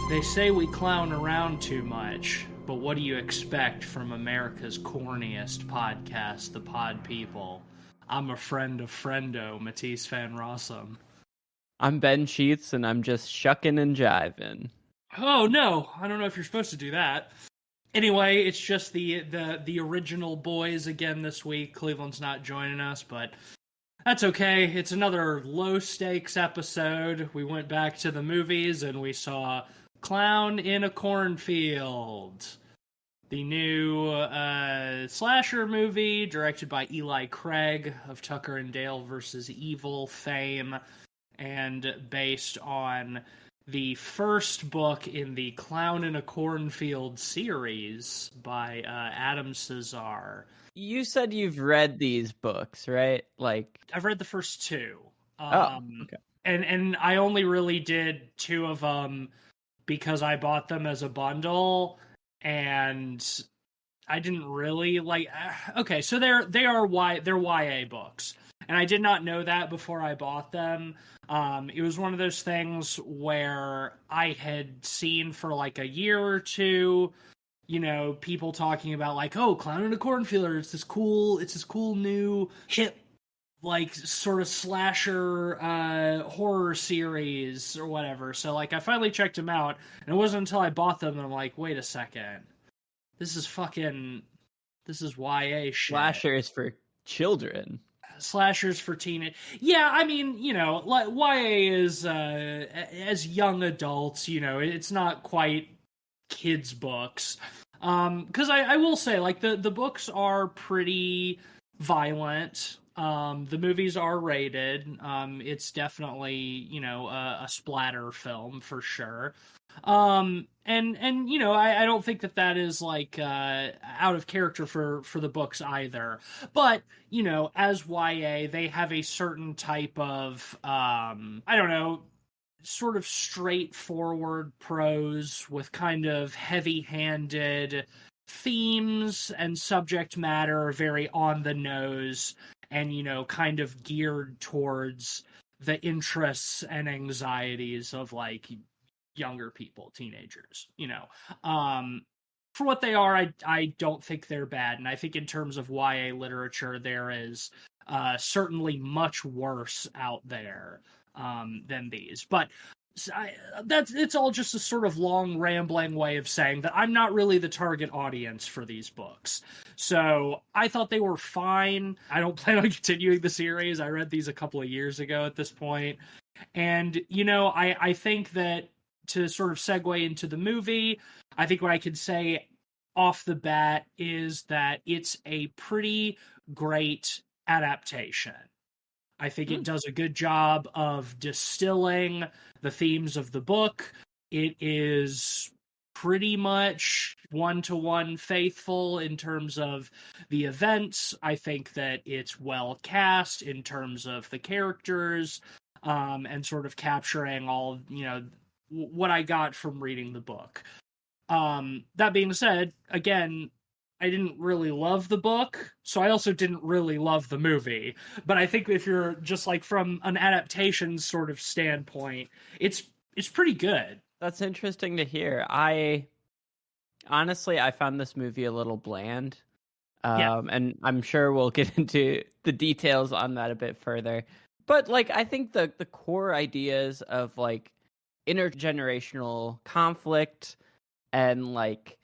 They say we clown around too much, but what do you expect from America's corniest podcast, The Pod People? I'm a friend of Friendo, Matisse Van Rossum. I'm Ben Sheets, and I'm just shucking and jiving. Oh no, I don't know if you're supposed to do that. Anyway, it's just the original boys again this week. Cleveland's not joining us, but that's okay. It's another low stakes episode. We went back to the movies and we saw Clown in a Cornfield, the new slasher movie directed by Eli Craig of Tucker and Dale versus Evil fame, and based on the first book in the Clown in a Cornfield series by Adam Cesare. You said you've read these books, right? Like, I've read the first two. okay. And I only really did two of them because I bought them as a bundle, and I didn't really like. Okay, so they're YA books, and I did not know that before I bought them. It was one of those things where I had seen for like a year or two, people talking about like, oh, Clown in a Cornfield, it's this cool new hip like sort of slasher horror series or whatever. So like I finally checked them out, and it wasn't until I bought them that I'm like, wait a second, this is YA shit. Slashers for children. Slashers for teenage. Yeah, I mean, like YA is as young adults, it's not quite kids books. Because I will say, like, the books are pretty violent. The movies are rated. It's definitely, a splatter film for sure. And I don't think that is like out of character for the books either. But as YA, they have a certain type of I don't know, sort of straightforward prose with kind of heavy-handed themes and subject matter, very on the nose, and kind of geared towards the interests and anxieties of like younger people, teenagers, for what they are. I don't think they're bad. And I think in terms of YA literature, there is certainly much worse out there than these. But it's all just a sort of long rambling way of saying that I'm not really the target audience for these books. So I thought they were fine. I don't plan on continuing the series. I read these a couple of years ago at this point. And, I think that to sort of segue into the movie, I think what I could say off the bat is that it's a pretty great adaptation. I think it does a good job of distilling the themes of the book. It is pretty much one-to-one faithful in terms of the events. I think that it's well cast in terms of the characters, and sort of capturing all, what I got from reading the book. That being said, again, I didn't really love the book, so I also didn't really love the movie. But I think if you're just like from an adaptation sort of standpoint, it's pretty good. That's interesting to hear. I found this movie a little bland. And I'm sure we'll get into the details on that a bit further. But like I think the core ideas of like intergenerational conflict and like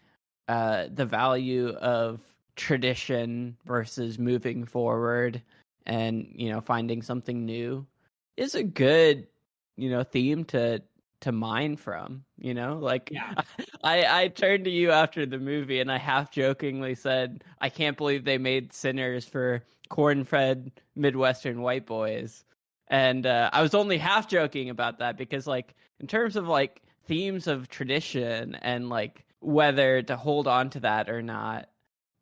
the value of tradition versus moving forward and finding something new is a good theme to mine from. I turned to you after the movie and I half jokingly said, I can't believe they made Sinners for corn-fed Midwestern white boys. And I was only half joking about that because like in terms of like themes of tradition and like whether to hold on to that or not,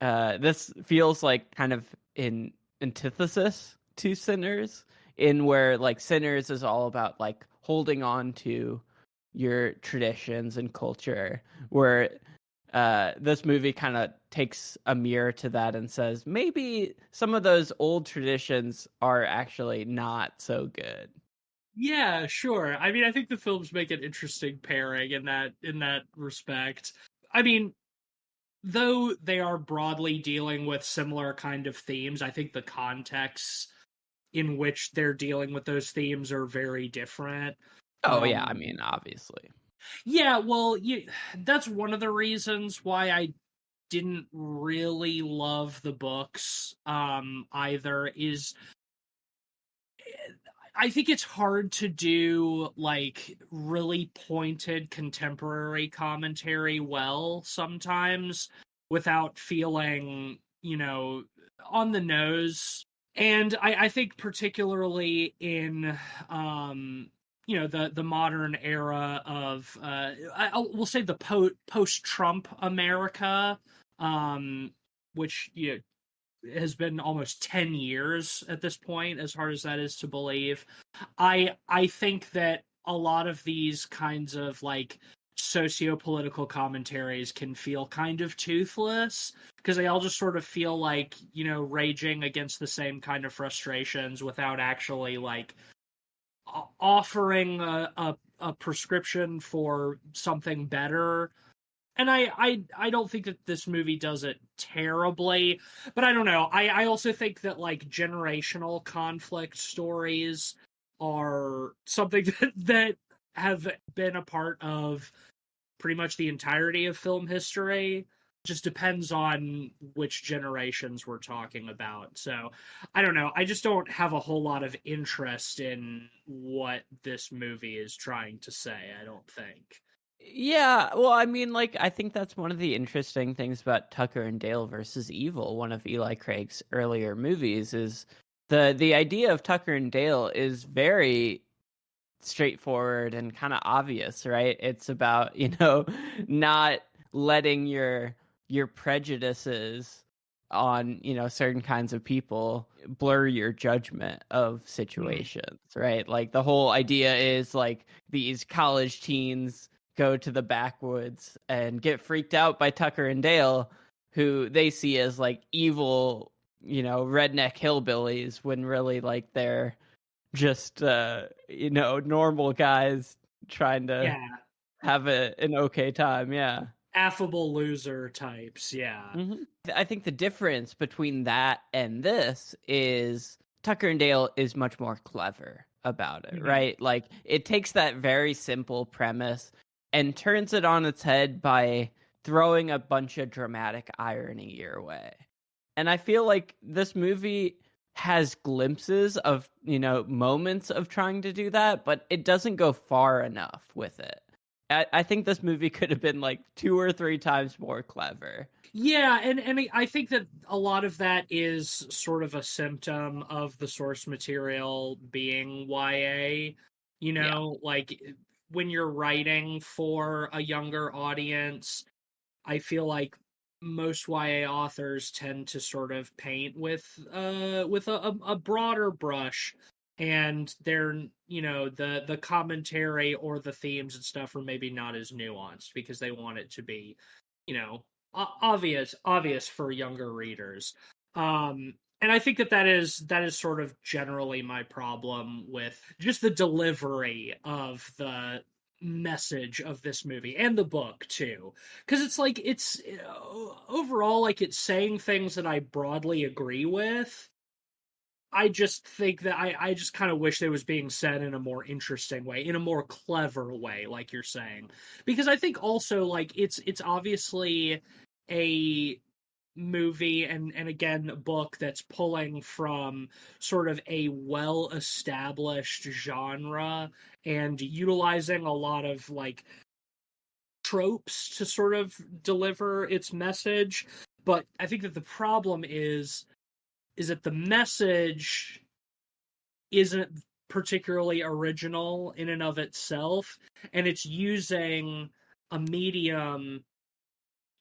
this feels like kind of in antithesis to Sinners, in where like Sinners is all about like holding on to your traditions and culture, where this movie kind of takes a mirror to that and says maybe some of those old traditions are actually not so good. Yeah, sure. I mean, I think the films make an interesting pairing in that respect. I mean, though they are broadly dealing with similar kind of themes, I think the contexts in which they're dealing with those themes are very different. Oh yeah, I Um, mean, obviously. yeah, well, that's one of the reasons why I didn't really love the books either is I think it's hard to do like really pointed contemporary commentary well sometimes without feeling, on the nose. And I think particularly in the modern era of we'll say the post Trump America, um, which has been almost 10 years at this point, as hard as that is to believe. I think that a lot of these kinds of like socio-political commentaries can feel kind of toothless because they all just sort of feel like, raging against the same kind of frustrations without actually like offering a prescription for something better. And I don't think that this movie does it terribly, but I don't know. I also think that like generational conflict stories are something that have been a part of pretty much the entirety of film history. Just depends on which generations we're talking about. So I don't know. I just don't have a whole lot of interest in what this movie is trying to say, I don't think. Yeah, well, I mean, like, I think that's one of the interesting things about Tucker and Dale versus Evil, one of Eli Craig's earlier movies, is the idea of Tucker and Dale is very straightforward and kind of obvious, right? It's about, not letting your prejudices on, certain kinds of people blur your judgment of Hmm. situations, right? Like the whole idea is like these college teens go to the backwoods and get freaked out by Tucker and Dale, who they see as like evil, redneck hillbillies when really like they're just normal guys trying to Yeah. have an okay time. Yeah. Affable loser types. Yeah. I think the difference between that and this is Tucker and Dale is much more clever about it, Hmm. right? Like it takes that very simple premise and turns it on its head by throwing a bunch of dramatic irony your way. And I feel like this movie has glimpses of, moments of trying to do that, but it doesn't go far enough with it. I think this movie could have been like 2 or 3 times more clever. Yeah, and I think that a lot of that is sort of a symptom of the source material being YA. Yeah. Like when you're writing for a younger audience, I feel like most YA authors tend to sort of paint with a broader brush, and they're the commentary or the themes and stuff are maybe not as nuanced because they want it to be you know obvious for younger readers. And I think that is sort of generally my problem with just the delivery of the message of this movie and the book too, because it's like it's overall like it's saying things that I broadly agree with. I just think that I just kind of wish it was being said in a more interesting way, in a more clever way, like you're saying. Because I think also like it's obviously a movie and again a book that's pulling from sort of a well-established genre and utilizing a lot of like tropes to sort of deliver its message. But I think that the problem is that the message isn't particularly original in and of itself, and it's using a medium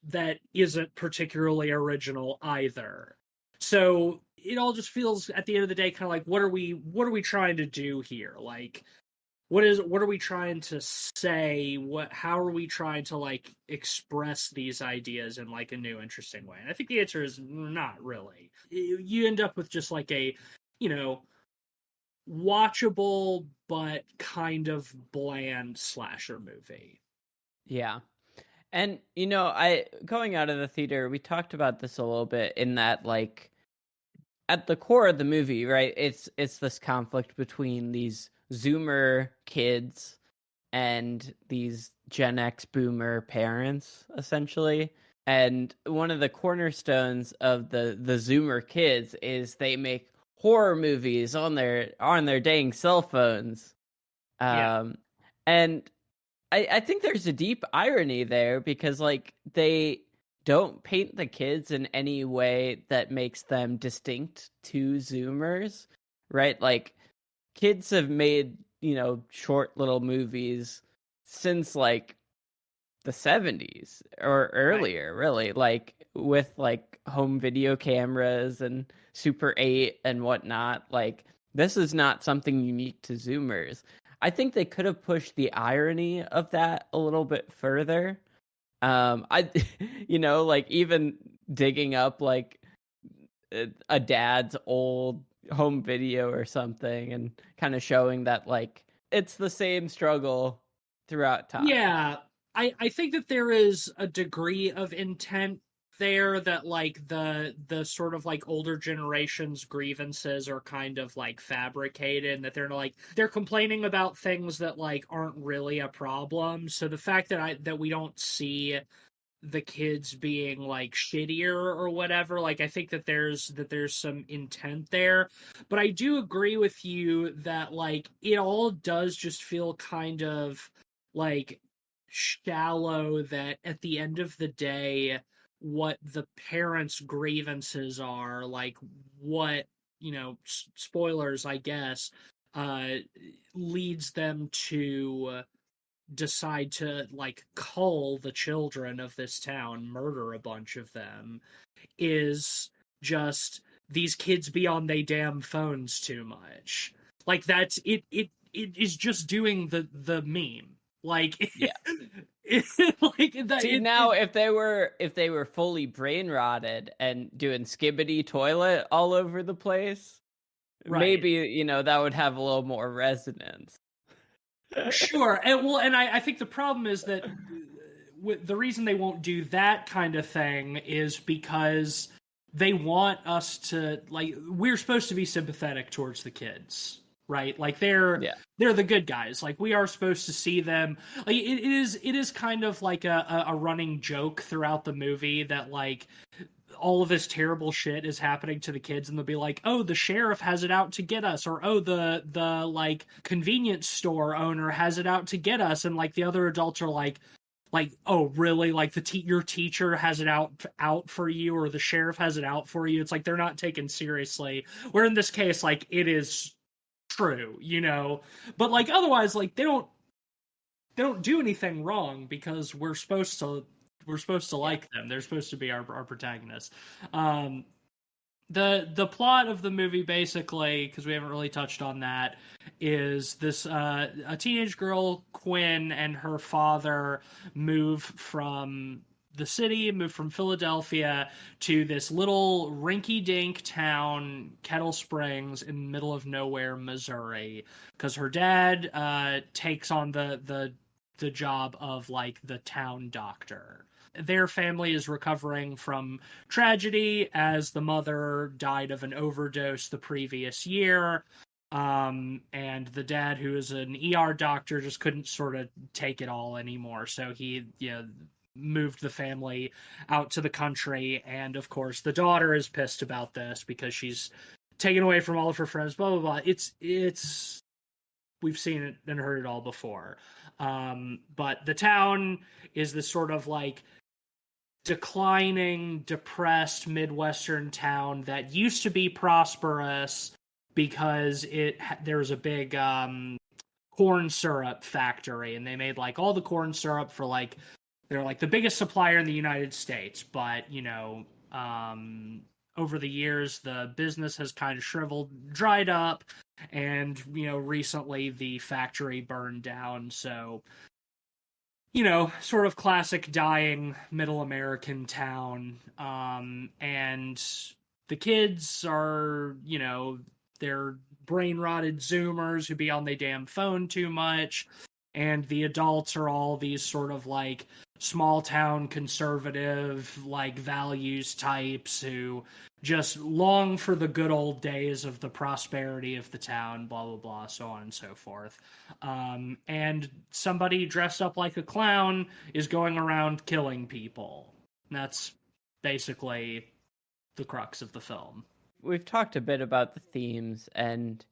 that isn't particularly original either. So it all just feels at the end of the day kind of like what are we trying to do here? Like what are we trying to say? How are we trying to like express these ideas in like a new interesting way? And I think the answer is not really. You end up with just like a, you know, watchable but kind of bland slasher movie. Yeah. And I going out of the theater, we talked about this a little bit in that like at the core of the movie, right? It's this conflict between these Zoomer kids and these Gen X boomer parents, essentially. And one of the cornerstones of the Zoomer kids is they make horror movies on their dang cell phones. Yeah. And I think there's a deep irony there because like they don't paint the kids in any way that makes them distinct to Zoomers, right? Like kids have made, short little movies since like the 70s or Right. earlier, really, like with like home video cameras and Super 8 and whatnot. Like this is not something unique to Zoomers. I think they could have pushed the irony of that a little bit further. I like even digging up like a dad's old home video or something and kind of showing that like it's the same struggle throughout time. Yeah. I think that there is a degree of intent there that like the sort of like older generation's grievances are kind of like fabricated and that they're complaining about things that like aren't really a problem. So the fact that we don't see the kids being like shittier or whatever, like I think that there's some intent there. But I do agree with you that like it all does just feel kind of like shallow, that at the end of the day what the parents' grievances are, like what, spoilers I guess, uh leads them to decide to like cull the children of this town, murder a bunch of them, is just these kids be on they damn phones too much. Like that's it is just doing the meme. Like Yeah. like that See, now if they were fully brain rotted and doing skibbity toilet all over the place, right. maybe, that would have a little more resonance. Sure. And I think the problem is that the reason they won't do that kind of thing is because they want us to like we're supposed to be sympathetic towards the kids, right? Like they're Yeah. they're the good guys. Like we are supposed to see them. Like it is kind of like a running joke throughout the movie that like all of this terrible shit is happening to the kids and they'll be like, oh, the sheriff has it out to get us, or oh, the like convenience store owner has it out to get us, and like the other adults are like oh really, like your teacher has it out for you, or the sheriff has it out for you. It's like they're not taken seriously, where in this case like it is true, but like otherwise like they don't do anything wrong because we're supposed to Yeah. like them. They're supposed to be our protagonists. Um, the plot of the movie basically, because we haven't really touched on that, is this a teenage girl, Quinn, and her father move from the city, move from Philadelphia to this little rinky-dink town, Kettle Springs, in the middle of nowhere, Missouri, because her dad takes on the job of like the town doctor. Their family is recovering from tragedy as the mother died of an overdose the previous year. And the dad, who is an ER doctor, just couldn't sort of take it all anymore. So he, moved the family out to the country. And of course, the daughter is pissed about this because she's taken away from all of her friends, blah, blah, blah. It's, we've seen it and heard it all before. But the town is this sort of like declining, depressed Midwestern town that used to be prosperous because there was a big corn syrup factory, and they made like all the corn syrup for like they're like the biggest supplier in the United States. But over the years, the business has kind of shriveled, dried up, and recently the factory burned down. So sort of classic dying middle American town. And the kids are, they're brain rotted Zoomers who be on their damn phone too much, and the adults are all these sort of like small town conservative like values types who just long for the good old days of the prosperity of the town, blah blah blah, so on and so forth. And somebody dressed up like a clown is going around killing people. That's basically the crux of the film. We've talked a bit about the themes, and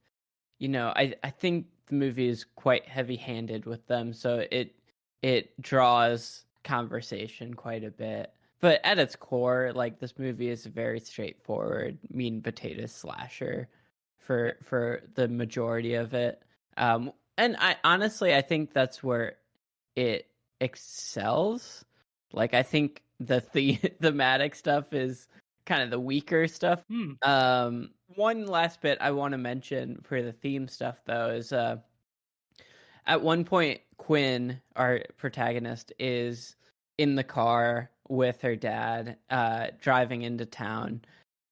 I think the movie is quite heavy-handed with them, so it draws conversation quite a bit. But at its core, like, this movie is a very straightforward meat and potatoes slasher for the majority of it. And I think that's where it excels. Like, I think the thematic stuff is kind of the weaker stuff. One last bit I want to mention for the theme stuff, though, is at one point Quinn, our protagonist, is in the car with her dad, driving into town,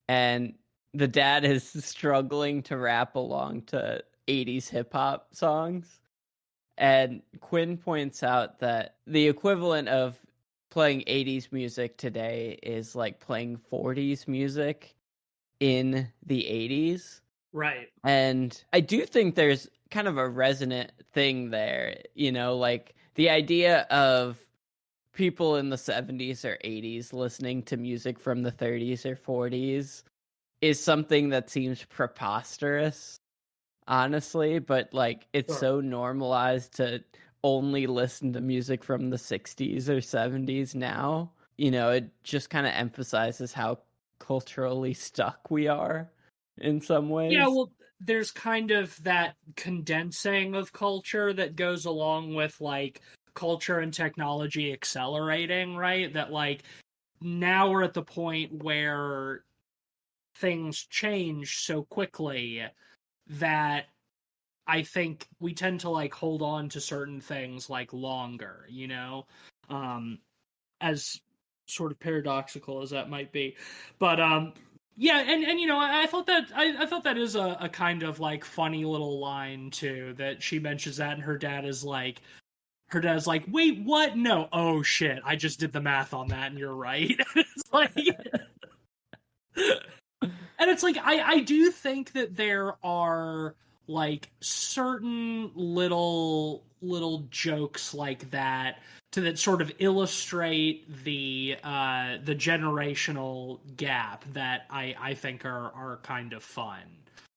and the dad is struggling to rap along to 80s hip-hop songs. And Quinn points out that the equivalent of playing 80s music today is like playing 40s music in the 80s. Right. And I do think there's kind of a resonant thing there, like the idea of people in the 70s or 80s listening to music from the 30s or 40s is something that seems preposterous, honestly, but like it's so normalized to only listen to music from the 60s or 70s now. It just kind of emphasizes how culturally stuck we are in some ways. Yeah, well, there's kind of that condensing of culture that goes along with like culture and technology accelerating, right? That like now we're at the point where things change so quickly that I think we tend to like hold on to certain things like longer, as sort of paradoxical as that might be. But yeah, and I thought that I thought that is a kind of like funny little line too, that she mentions that, and her dad's like, wait, what? No, oh shit, I just did the math on that, and you're right. It's like, and it's like I do think that there are like certain little jokes like that that sort of illustrate the generational gap that I think are kind of fun.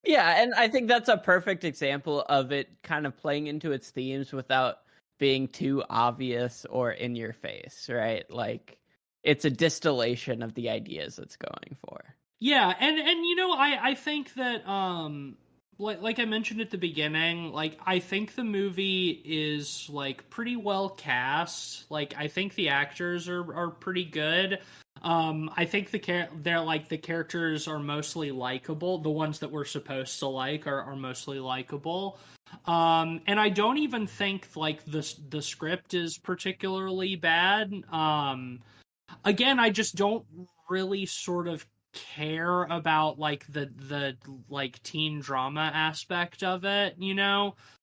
Yeah, and I think that's a perfect example of it kind of playing into its themes without being too obvious or in your face, right? Like, it's a distillation of the ideas it's going for. Yeah, and I think that like I mentioned at the beginning, like I think the movie is like pretty well cast. Like I think the actors are pretty good. I think they're like the characters are mostly likable. The ones that we're supposed to like are mostly likable. And I don't even think like the script is particularly bad. Again, I just don't really sort of care about like the like teen drama aspect of it.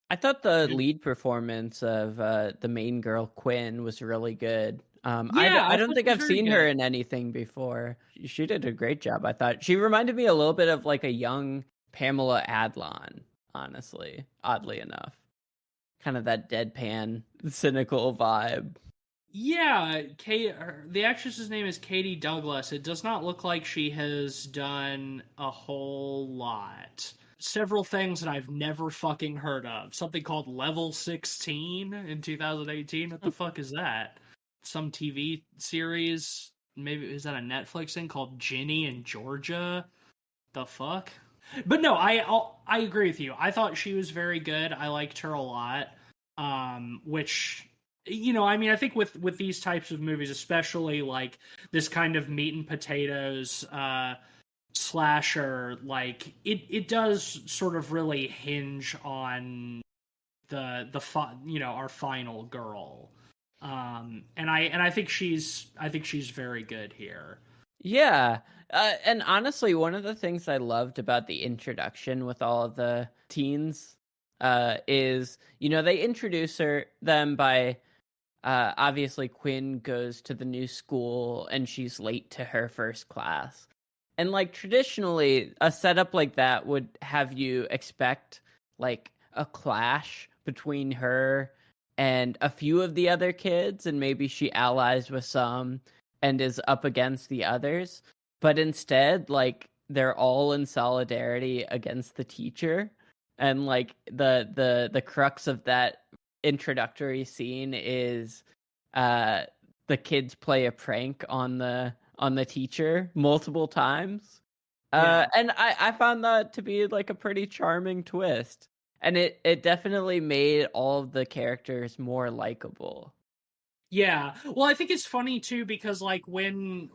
I thought the lead performance of the main girl Quinn was really good. I don't think I've seen her in anything before. She did a great job. I thought she reminded me a little bit of like a young Pamela Adlon, honestly, oddly enough. Kind of that deadpan, cynical vibe. Yeah, the actress's name is Katie Douglas. It does not look like she has done a whole lot. Several things that I've never fucking heard of. Something called Level 16 in 2018. What the fuck is that? Some TV series? Maybe is that a Netflix thing called Ginny in Georgia? The fuck? But no, I agree with you. I thought she was very good. I liked her a lot. Which I think with these types of movies, especially like this kind of meat and potatoes slasher, like it does sort of really hinge on our final girl. And I think she's very good here. Yeah. And honestly, one of the things I loved about the introduction with all of the teens is, they introduce them by obviously Quinn goes to the new school and she's late to her first class. And like traditionally, a setup like that would have you expect like a clash between her and a few of the other kids, and maybe she allies with some and is up against the others. But instead, like they're all in solidarity against the teacher. And like the crux of that introductory scene is uh the kids play a prank on the teacher multiple times. Yeah. And I found that to be like a pretty charming twist. And it definitely made all of the characters more likable. Yeah. Well, I think it's funny too because like when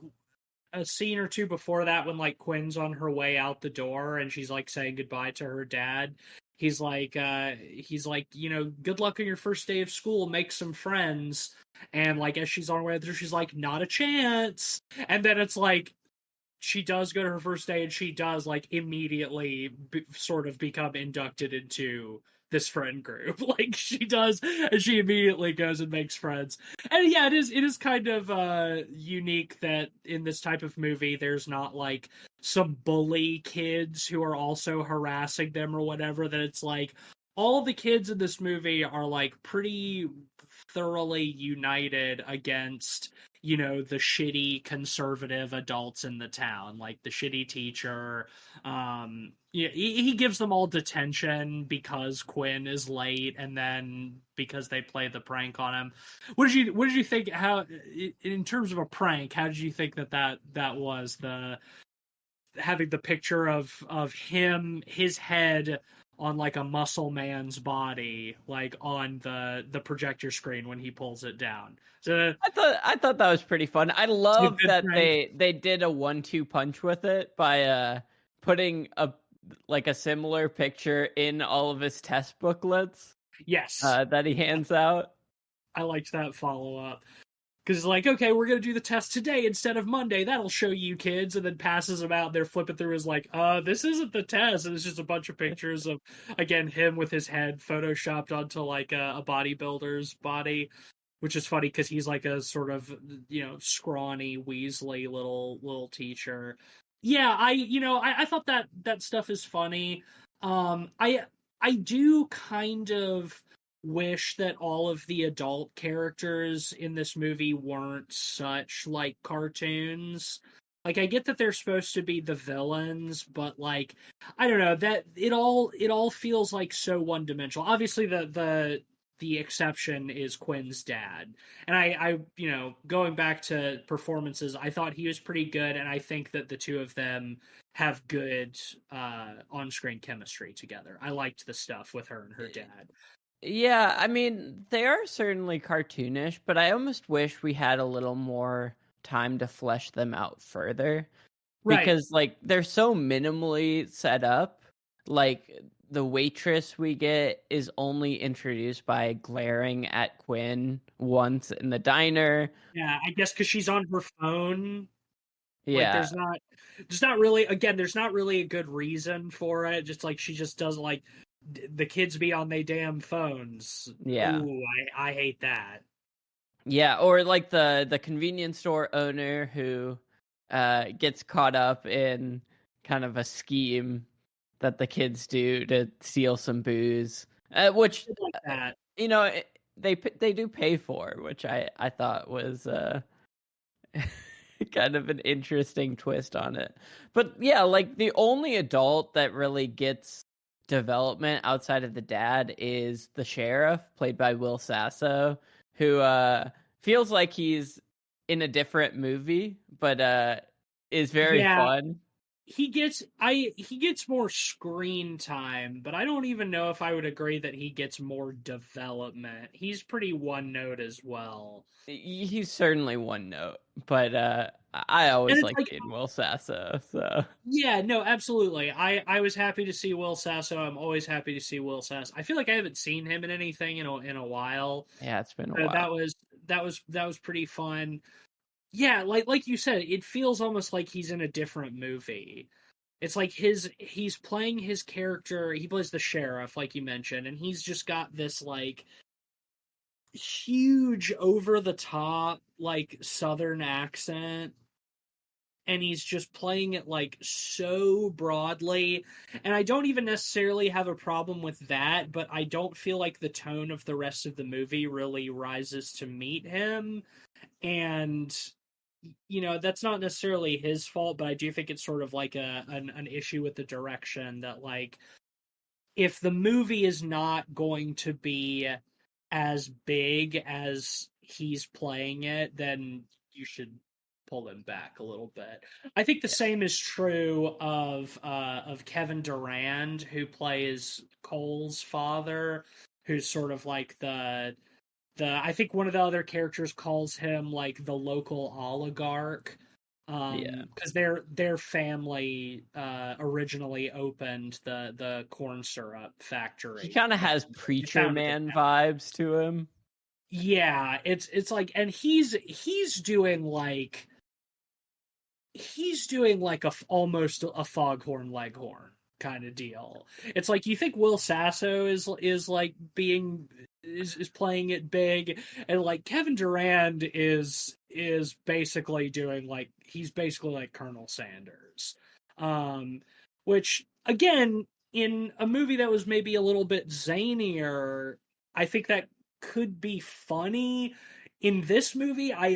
a scene or two before that, when like Quinn's on her way out the door and she's like saying goodbye to her dad, he's like, good luck on your first day of school, make some friends. And like as she's on her way out there, she's like, not a chance. And then it's like she does go to her first day and she does like immediately sort of become inducted into this friend group. Like she does, and she immediately goes and makes friends. And yeah, it is kind of unique that in this type of movie there's not like some bully kids who are also harassing them or whatever. That it's like all the kids in this movie are like pretty thoroughly united against the shitty conservative adults in the town, like the shitty teacher. Yeah, he gives them all detention because Quinn is late, and then because they play the prank on him. What did you think? How, in terms of a prank, how did you think that was the having the picture of him, his head on like a muscle man's body, like on the projector screen when he pulls it down? So I thought that was pretty fun. I love good that prank. they did a 1-2 punch with it by putting a similar picture in all of his test booklets Yes, that he hands out. I liked that follow up. Because it's like, okay, we're going to do the test today instead of Monday. That'll show you kids. And then passes them out. They're flipping through is like, this isn't the test. And it's just a bunch of pictures of, again, him with his head photoshopped onto like a bodybuilder's body, which is funny because he's like a sort of, scrawny, Weasley little teacher. Yeah, I thought that stuff is funny. I do kind of wish that all of the adult characters in this movie weren't such like cartoons. Like I get that they're supposed to be the villains, but like I don't know, that it all feels like so one-dimensional. Obviously the exception is Quinn's dad. And I going back to performances, I thought he was pretty good, and I think that the two of them have good on-screen chemistry together. I liked the stuff with her and her dad. Yeah, I mean, they are certainly cartoonish, but I almost wish we had a little more time to flesh them out further Right. because like they're so minimally set up. Like the waitress we get is only introduced by glaring at Quinn once in the diner. Yeah, I guess because she's on her phone. Like Yeah, there's not really, again, there's not really a good reason for it. Just like she just does like the kids be on their damn phones. yeah. Ooh, I hate that. Yeah, or like the convenience store owner who gets caught up in kind of a scheme that the kids do to steal some booze, which Like that. you know they do pay for, which I thought was kind of an interesting twist on it. But yeah, like the only adult that really gets development outside of the dad is the sheriff, played by Will Sasso, who feels like he's in a different movie, but is very Yeah, fun. he gets more screen time, but I don't even know if I would agree that he gets more development. He's pretty one note as well. He's certainly one note, but I And always it's like like, seeing Will Sasso. So yeah, no, absolutely. I was happy to see Will Sasso. I'm always happy to see Will Sasso. I feel like I haven't seen him in anything in a while. yeah, it's been a So while. that was pretty fun. Yeah, like you said, it feels almost like he's in a different movie. It's like he's playing his character. He plays the sheriff, like you mentioned, and he's just got this like huge over the top like southern accent, and he's just playing it like so broadly. And I don't even necessarily have a problem with that, but I don't feel like the tone of the rest of the movie really rises to meet him. And that's not necessarily his fault, but I do think it's sort of like an issue with the direction, that like if the movie is not going to be as big as he's playing it, then you should pull him back a little bit. I think the Yeah. same is true of Kevin Durand, who plays Cole's father, who's sort of like the I think one of the other characters calls him like the local oligarch, Yeah. because their family originally opened the corn syrup He factory. kind of has They Preacher founded the Man town. vibes to him. Yeah, it's like, and he's doing like almost a foghorn leghorn kind of deal. It's like you think Will Sasso is like is playing it big, and like Kevin Durand is basically doing like he's basically like Colonel Sanders, um, which again in a movie that was maybe a little bit zanier, I think that could be funny. In this movie, I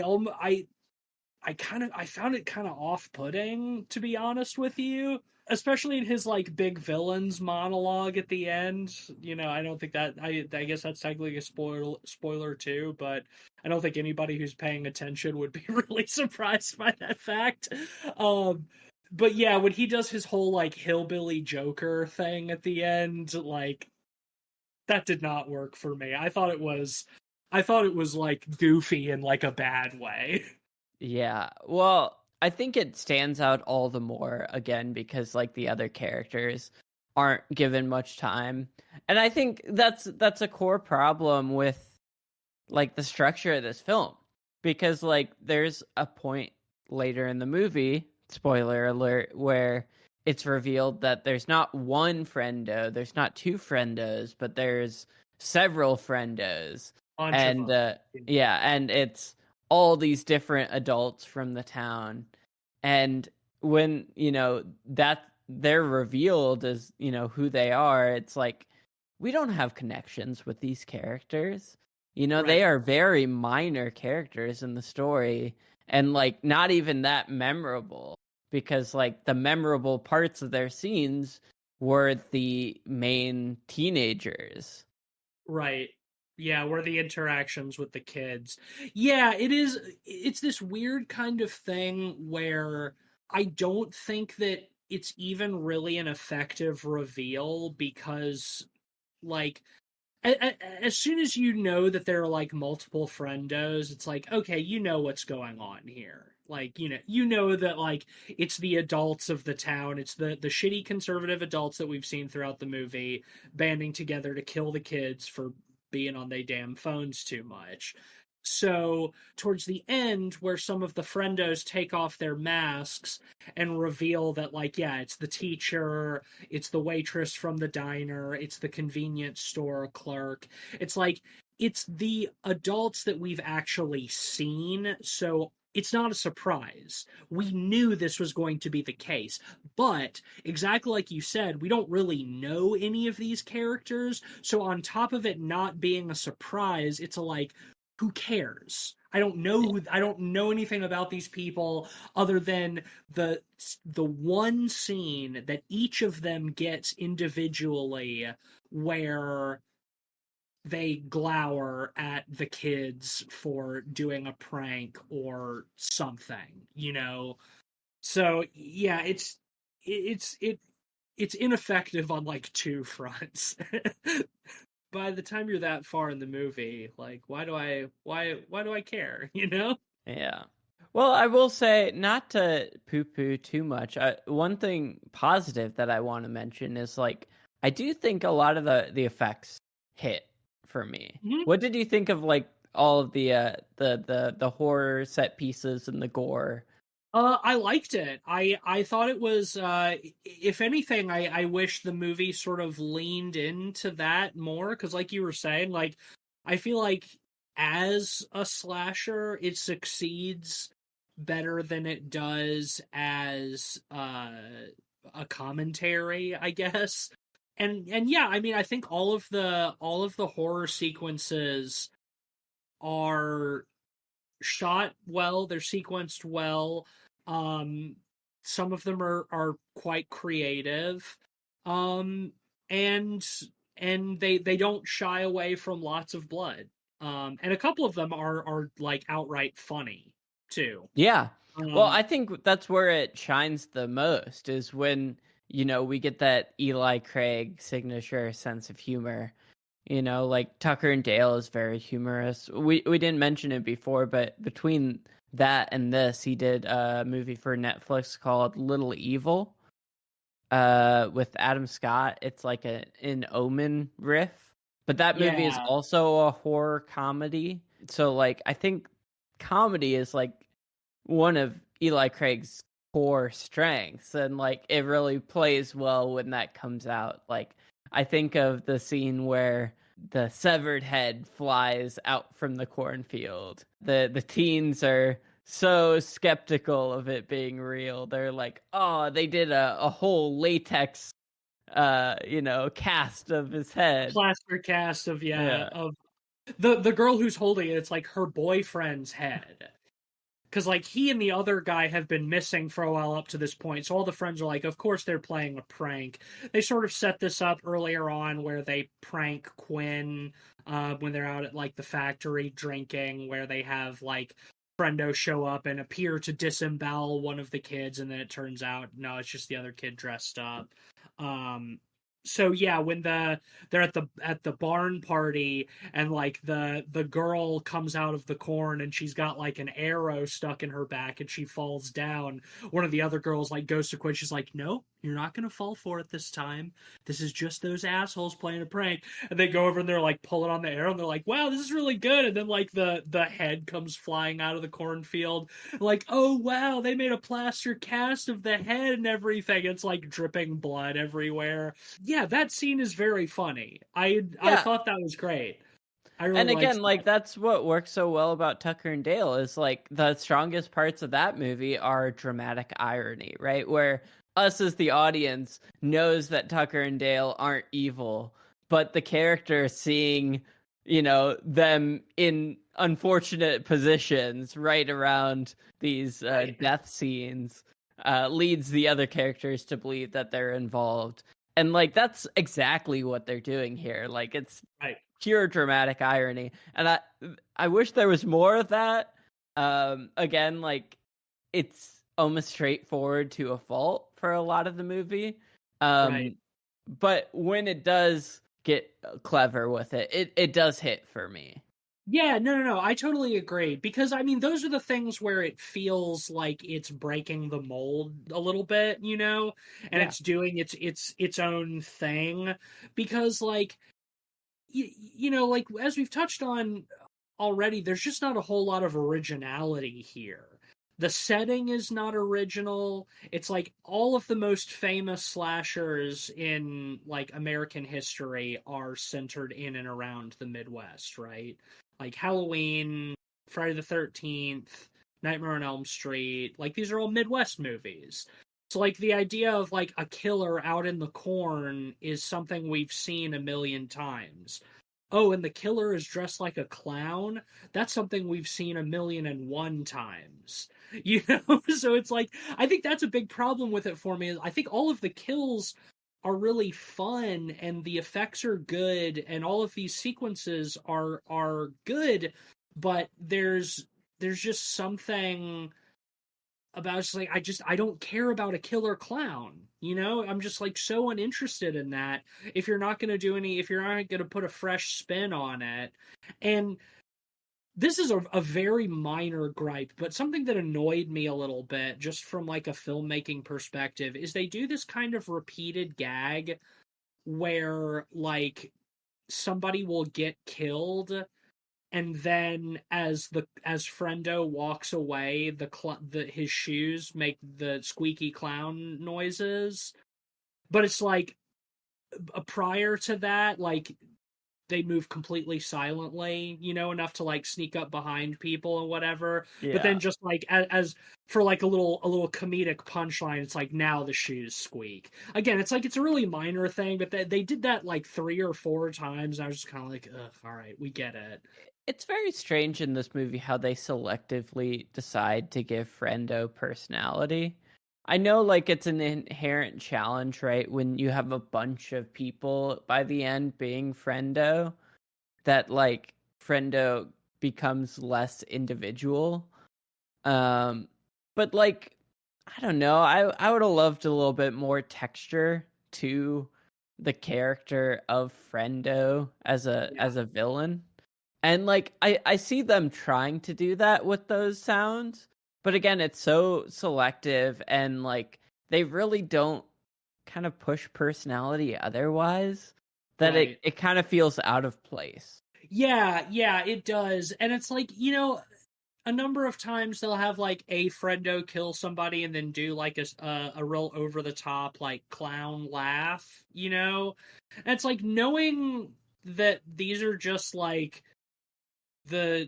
found it kind of off-putting, to be honest with you, especially in his like big villains monologue at the end. I don't think that I guess that's technically a spoiler too, but I don't think anybody who's paying attention would be really surprised by that fact. Um but yeah, when he does his whole like hillbilly Joker thing at the end, like that did not work for me. I thought it was like goofy in like a bad way. Yeah. Well, I think it stands out all the more again because like the other characters aren't given much time. And I think that's a core problem with like the structure of this film, because like there's a point later in the movie, spoiler alert, where it's revealed that there's not one friendo, there's not two friendos, but there's several friendos. Bunch of And them. yeah, and it's all these different adults from the town. And when that they're revealed as who they are, it's like we don't have connections with these characters. Right. They are very minor characters in the story, and like not even that memorable, because like the memorable parts of their scenes were the main teenagers. Right. Yeah, where the interactions with the kids. Yeah, it's this weird kind of thing where I don't think that it's even really an effective reveal, because like as soon as you know that there are like multiple friendos, it's like, okay, you know what's going on here. Like, you know that like it's the adults of the town, it's the shitty conservative adults that we've seen throughout the movie banding together to kill the kids for being on their damn phones too much. So, towards the end, where some of the friendos take off their masks and reveal that, like, yeah, it's the teacher, it's the waitress from the diner, it's the convenience store clerk. It's like, it's the adults that we've actually seen. So, it's not a surprise. We knew this was going to be the case. But, exactly like you said, we don't really know any of these characters. So, on top of it not being a surprise, it's a like, who cares? I don't know anything about these people other than the one scene that each of them gets individually, where they glower at the kids for doing a prank or something. So yeah, it's ineffective on like two fronts. By the time you're that far in the movie, like why do I care, you know? Yeah. Well, I will say, not to poo-poo too much, one thing positive that I want to mention is like I do think a lot of the effects hit for me. Mhm. What did you think of like all of the horror set pieces and the gore? I liked it. I thought it was, if anything, I wish the movie sort of leaned into that more, because like you were saying, like, I feel like as a slasher, it succeeds better than it does as a commentary, I guess. And yeah, I mean, I think all of the horror sequences are shot well, they're sequenced well. Um, some of them are quite creative. Um, and they don't shy away from lots of blood. And a couple of them are like outright funny too. Yeah. Well, Um, I think that's where it shines the most is when, we get that Eli Craig signature sense of humor. Like Tucker and Dale is very humorous. We didn't mention it before, but between that and this, he did a movie for Netflix called Little Evil, with Adam Scott. It's like an Omen riff, but that movie is yeah, also a horror comedy. So like I think comedy is like one of Eli Craig's core strengths, and like it really plays well when that comes out. Like I think of the scene where the severed head flies out from the cornfield. The teens are so skeptical of it being real. They're like, "Oh, they did a whole latex cast of his head." plaster cast of, yeah, Yeah. of the girl who's holding it. It's like her boyfriend's head. Because like he and the other guy have been missing for a while up to this point, so all the friends are like, of course they're playing a prank. They sort of set this up earlier on where they prank Quinn when they're out at like the factory drinking, where they have like friendo show up and appear to disembowel one of the kids, and then it turns out no, it's just the other kid dressed up. um so yeah, when they're at the barn party, and like the girl comes out of the corn and she's got like an arrow stuck in her back and she falls down, one of the other girls like goes to quit. She's like, no, you're not gonna fall for it this time. This is just those assholes playing a prank. And they go over and they're like pulling on the arrow and they're like, wow, this is really good. And then like the head comes flying out of the cornfield, like, oh wow, they made a plaster cast of the head and everything. It's like dripping blood everywhere. Yeah, that scene is very funny. I Yeah. thought that was great. I really And liked again, like that. that's what works so well about Tucker and Dale is like the strongest parts of that movie are dramatic irony, right? Where us as the audience knows that Tucker and Dale aren't evil, but the character seeing, them in unfortunate positions right around these Right. death scenes leads the other characters to believe that they're involved. And like that's exactly what they're doing here. Like it's Right. pure dramatic irony, and I wish there was more of that. Again, like it's almost straightforward to a fault for a lot of the movie. Right. But when it does get clever with it, it does hit for me. Yeah, no. I totally agree, because I mean those are the things where it feels like it's breaking the mold a little bit, and Yeah. it's doing its own thing, because like like as we've touched on already, there's just not a whole lot of originality here. The setting is not original. It's like all of the most famous slashers in like American history are centered in and around the Midwest, right? Like Halloween, Friday the 13th, Nightmare on Elm Street. Like these are all Midwest movies. So like the idea of like a killer out in the corn is something we've seen a million times. Oh, and the killer is dressed like a clown. That's something we've seen a million and one times. So it's like I think that's a big problem with it for me. I think all of the kills are really fun and the effects are good and all of these sequences are good, but there's just something about it's like I don't care about a killer clown. I'm just like so uninterested in that. If you're not going to do any, if you're not going to put a fresh spin on it, and this is a very minor gripe, but something that annoyed me a little bit, just from like a filmmaking perspective, is they do this kind of repeated gag where like somebody will get killed and then as Frendo walks away, his shoes make the squeaky clown noises. But it's like prior to that, like they move completely silently, enough to like sneak up behind people and whatever. But Yeah. then just like as for like a little comedic punchline, it's like now the shoes squeak. Again, it's like it's a really minor thing, but they did that like 3 or 4 times, and I was just kind of like, ugh, all right, we get it. It's very strange in this movie how they selectively decide to give Frendo personality. I know, like, it's an inherent challenge, right? When you have a bunch of people by the end being Frendo, that, like, Frendo becomes less individual. But, like, I don't know. I would have loved a little bit more texture to the character of Frendo as a villain. And like I see them trying to do that with those sounds, but again, it's so selective and like they really don't kind of push personality otherwise that Right. it kind of feels out of place. Yeah, it does. And it's like, a number of times they'll have like a friendo kill somebody and then do like a real over the top like clown laugh. And it's like knowing that these are just like the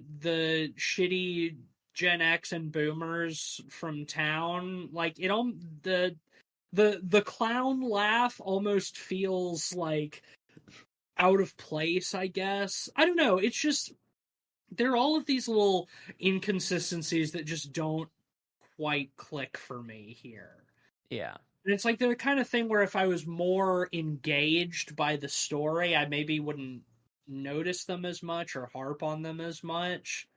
shitty Gen X and boomers from town, like it all the clown laugh almost feels like out of place, I guess. I don't know. It's just there are all of these little inconsistencies that just don't quite click for me here. Yeah. And it's like the kind of thing where if I was more engaged by the story, I maybe wouldn't notice them as much or harp on them as much.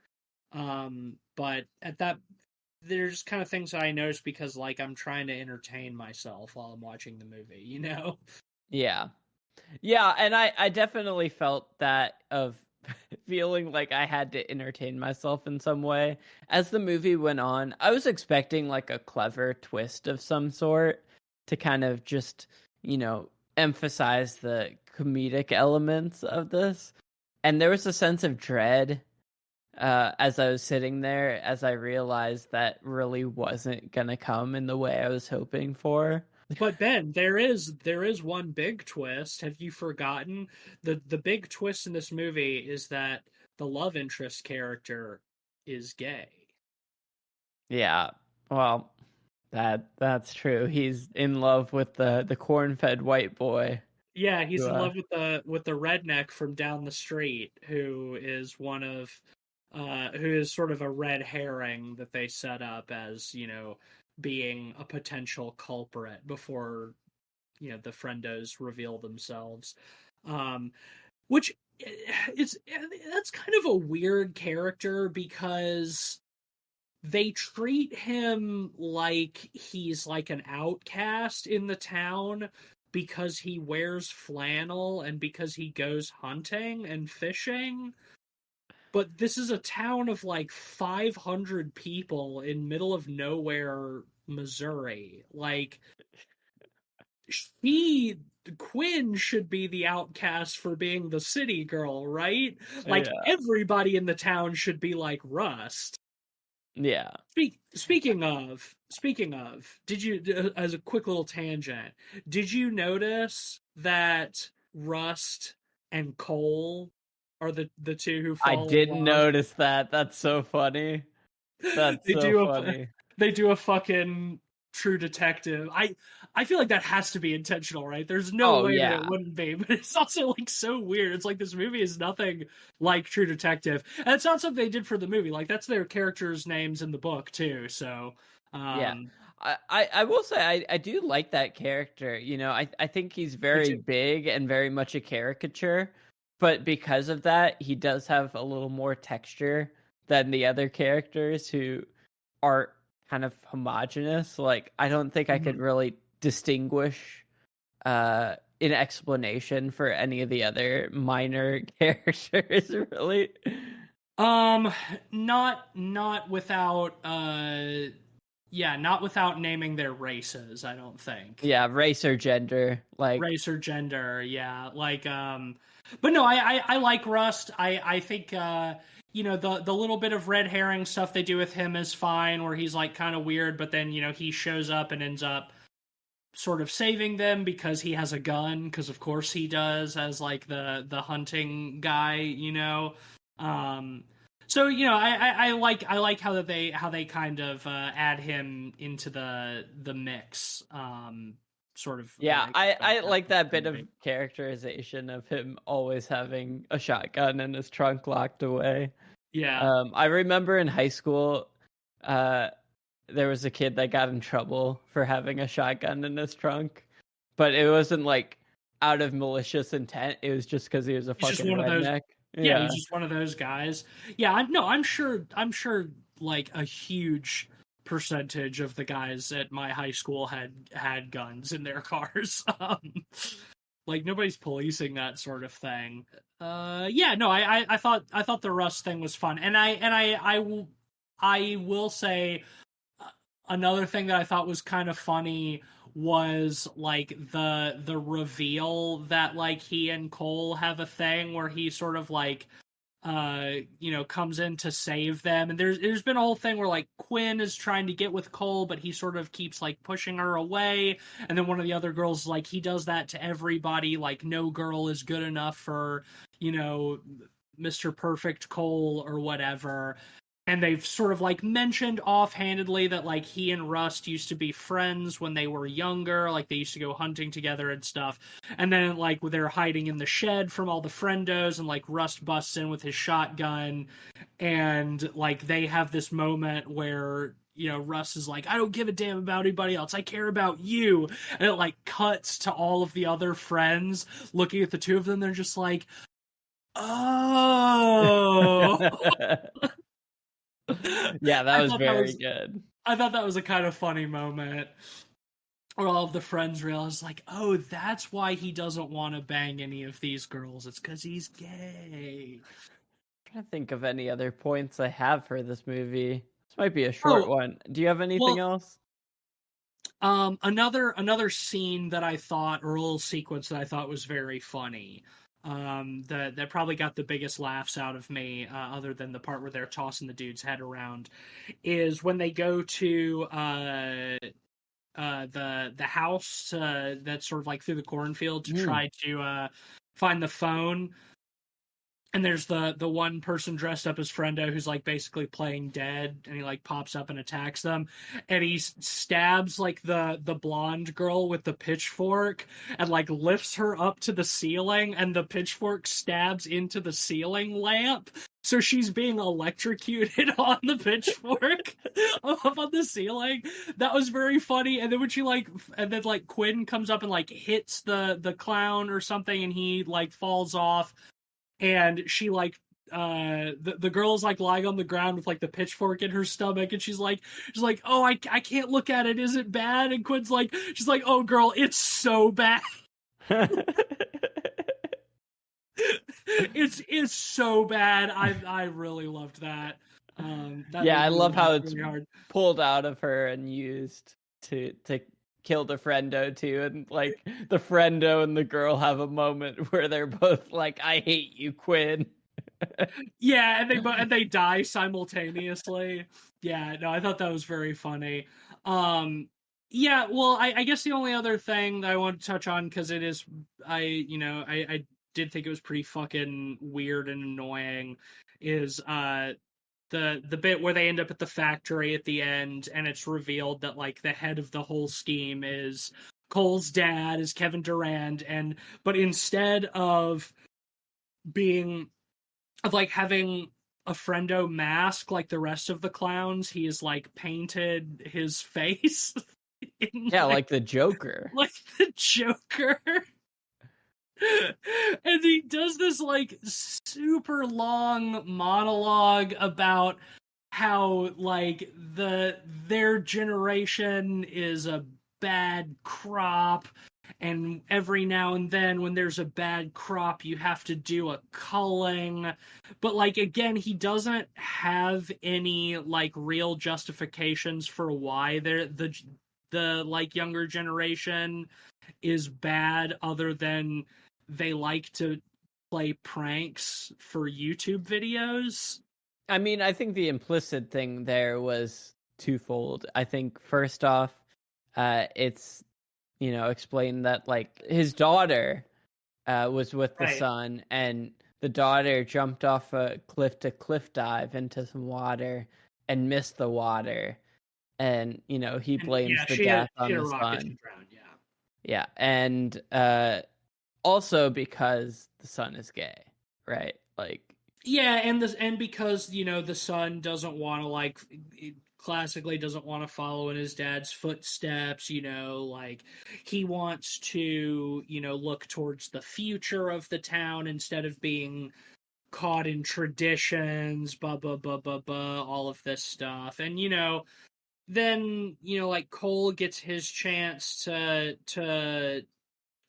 But at that, there's kind of things that I notice because like I'm trying to entertain myself while I'm watching the movie. Yeah. Yeah, and I definitely felt that of feeling like I had to entertain myself in some way. As the movie went on, I was expecting like a clever twist of some sort to kind of just, emphasize the comedic elements of this. And there was a sense of dread as I was sitting there as I realized that really wasn't going to come in the way I was hoping for. But Ben, there is one big twist. Have you forgotten? The big twist in this movie is that the love interest character is gay. Yeah. Well, that's true. He's in love with the corn-fed white boy. Yeah, he's Who, in love with the redneck from down the street who is one of who is sort of a red herring that they set up as, being a potential culprit before, the friendos reveal themselves. Um which it's that's kind of a weird character because they treat him like he's like an outcast in the town because he wears flannel and because he goes hunting and fishing. But this is a town of like 500 people in middle of nowhere, Missouri. Like, she Quinn should be the outcast for being the city girl, right? Like yeah. everybody in the town should be like Rust. Yeah. Speaking of, did you, as a quick little tangent, did you notice that Rust and Cole are the two who I fall in didn't love? notice that. That's so funny. That's They so do a funny. they do a fucking True Detective. I feel like that has to be intentional, right? There's no Oh way that yeah. it wouldn't be, but it's also like so weird. It's like this movie is nothing like True Detective, and it's not something they did for the movie. Like that's their characters' names in the book too. So, Yeah. um, I will say I do like that character. I think he's me very too. big and very much a caricature, but because of that, he does have a little more texture than the other characters who are kind of homogenous. Like I don't think I could Mhm. really distinguish an explanation for any of the other minor characters really. Um, not without yeah, not without naming their races. I don't think Yeah, race or gender, like race or gender. Yeah, like But no, I like Rust. I think the little bit of red herring stuff they do with him is fine, where he's like kind of weird, but then he shows up and ends up sort of saving them because he has a gun, because of course he does, as like the hunting guy. um so I like how they kind of add him into the mix, sort of. Yeah, I like that bit of characterization of him always having a shotgun in his trunk locked away. Yeah. I remember in high school, there was a kid that got in trouble for having a shotgun in his trunk, but it wasn't like out of malicious intent. It was just because he was a He's just fucking one of those. redneck. Yeah, Yeah. he's just one of those guys. Yeah, I'm sure like a huge percentage of the guys at my high school had guns in their cars. Like nobody's policing that sort of thing. Yeah, no, I thought the Rust thing was fun, and I will say another thing that I thought was kind of funny was like the reveal that like he and Cole have a thing where he sort of like comes in to save them, and there's been a whole thing where like Quinn is trying to get with Cole, but he sort of keeps like pushing her away, and then one of the other girls, like, he does that to everybody, like no girl is good enough for Mr. Perfect Cole or whatever. And they've sort of like mentioned offhandedly that like he and Rust used to be friends when they were younger, like they used to go hunting together and stuff. And then like they're hiding in the shed from all the friendos, and like Rust busts in with his shotgun, and like they have this moment where Russ is like, I don't give a damn about anybody else, I care about you. And it like cuts to all of the other friends looking at the two of them. They're just like, oh. Yeah, that was very good. I thought that was a kind of funny moment where all of the friends realize, like, oh, that's why he doesn't want to bang any of these girls. It's because he's gay. I'm trying to think of any other points I have for this movie. This might be a short one. Do you have anything else? Another scene that I thought, or a little sequence that I thought was very funny, that probably got the biggest laughs out of me, other than the part where they're tossing the dude's head around, is when they go to the house that's sort of like through the cornfield to try to find the phone. And there's the one person dressed up as Friendo who's like basically playing dead, and he like pops up and attacks them, and he stabs like the blonde girl with the pitchfork and like lifts her up to the ceiling, and the pitchfork stabs into the ceiling lamp, so she's being electrocuted on the pitchfork up on the ceiling. That was very funny. And then when Quinn comes up and like hits the clown or something, and he like falls off, and she like the girl is like lying on the ground with like the pitchfork in her stomach, and she's like, oh, I can't look at it, is it bad? And Quinn's like, she's like, oh girl, it's so bad. it's so bad. I really loved that. I love how it's really pulled out of her and used to kill the friendo too, and like the friendo and the girl have a moment where they're both like, I hate you, Quinn. Yeah, and they die simultaneously. Yeah, no, I thought that was very funny. Yeah, well, I guess the only other thing that I want to touch on, because it is, I did think it was pretty fucking weird and annoying, is the bit where they end up at the factory at the end, and it's revealed that like the head of the whole scheme is Cole's dad, is Kevin Durand, but instead of having a friendo mask like the rest of the clowns, he's like painted his face like the Joker. Like the Joker. And he does this like super long monologue about how like their generation is a bad crop, and every now and then when there's a bad crop you have to do a culling. But like, again, he doesn't have any like real justifications for why the like younger generation is bad, other than they like to play pranks for YouTube videos. I mean, I think the implicit thing there was twofold. I think first off, it's explained that like his daughter was with the Right. son, and the daughter jumped off a cliff to cliff dive into some water and missed the water, and he And blames yeah, the she death hit on a the rocket to son. drown, yeah. Yeah, and also because the son is gay, right? Like, Yeah, and because the son doesn't want to classically doesn't want to follow in his dad's footsteps, like he wants to, look towards the future of the town instead of being caught in traditions, blah blah blah blah blah, all of this stuff. And then, like Cole gets his chance to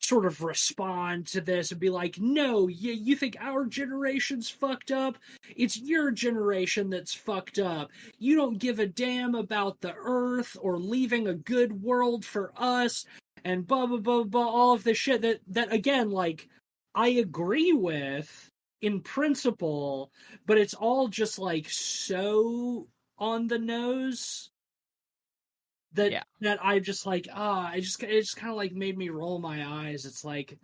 sort of respond to this and be like, no, you think our generation's fucked up? It's your generation that's fucked up. You don't give a damn about the earth or leaving a good world for us, and blah blah blah blah, all of this shit that again, like, I agree with in principle, but it's all just like so on the nose that yeah, that I just like it just kind of like made me roll my eyes. It's like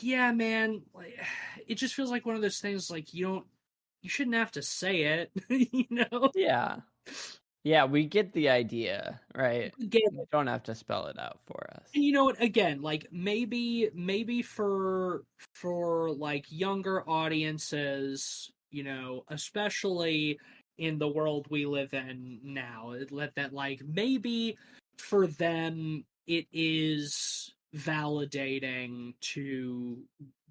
yeah, man, like it just feels like one of those things like you shouldn't have to say it, you know? yeah, yeah. We get the idea, right? Again, You don't have to spell it out for us. and you know what? Again, like maybe for like younger audiences, especially in the world we live in now, that like maybe for them it is validating to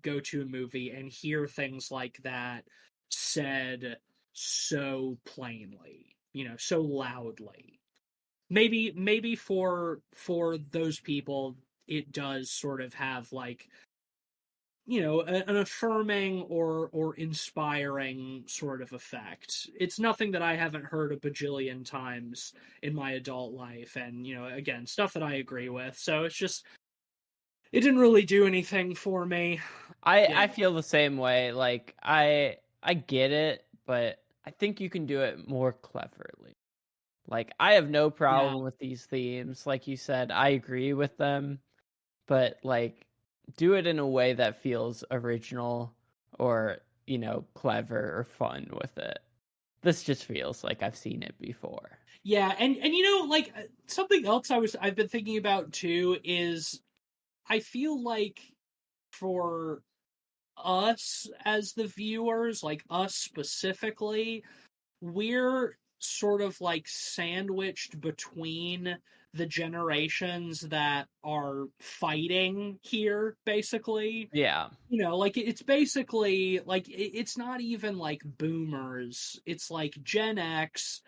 go to a movie and hear things like that said so plainly, so loudly. Maybe for those people it does sort of have like an affirming or inspiring sort of effect. It's nothing that I haven't heard a bajillion times in my adult life, and again, stuff that I agree with. So it's just it didn't really do anything for me. Yeah. I feel the same way. Like, I get it, but I think you can do it more cleverly. Like, I have no Yeah. problem with these themes. Like you said, I agree with them, but like, do it in a way that feels original or, clever or fun with it. This just feels like I've seen it before. Yeah, and like something else I've been thinking about too is I feel like for us as the viewers, like us specifically, we're sort of like sandwiched between the generations that are fighting here, basically. Yeah. Like it's basically like it's not even like boomers, it's like Gen X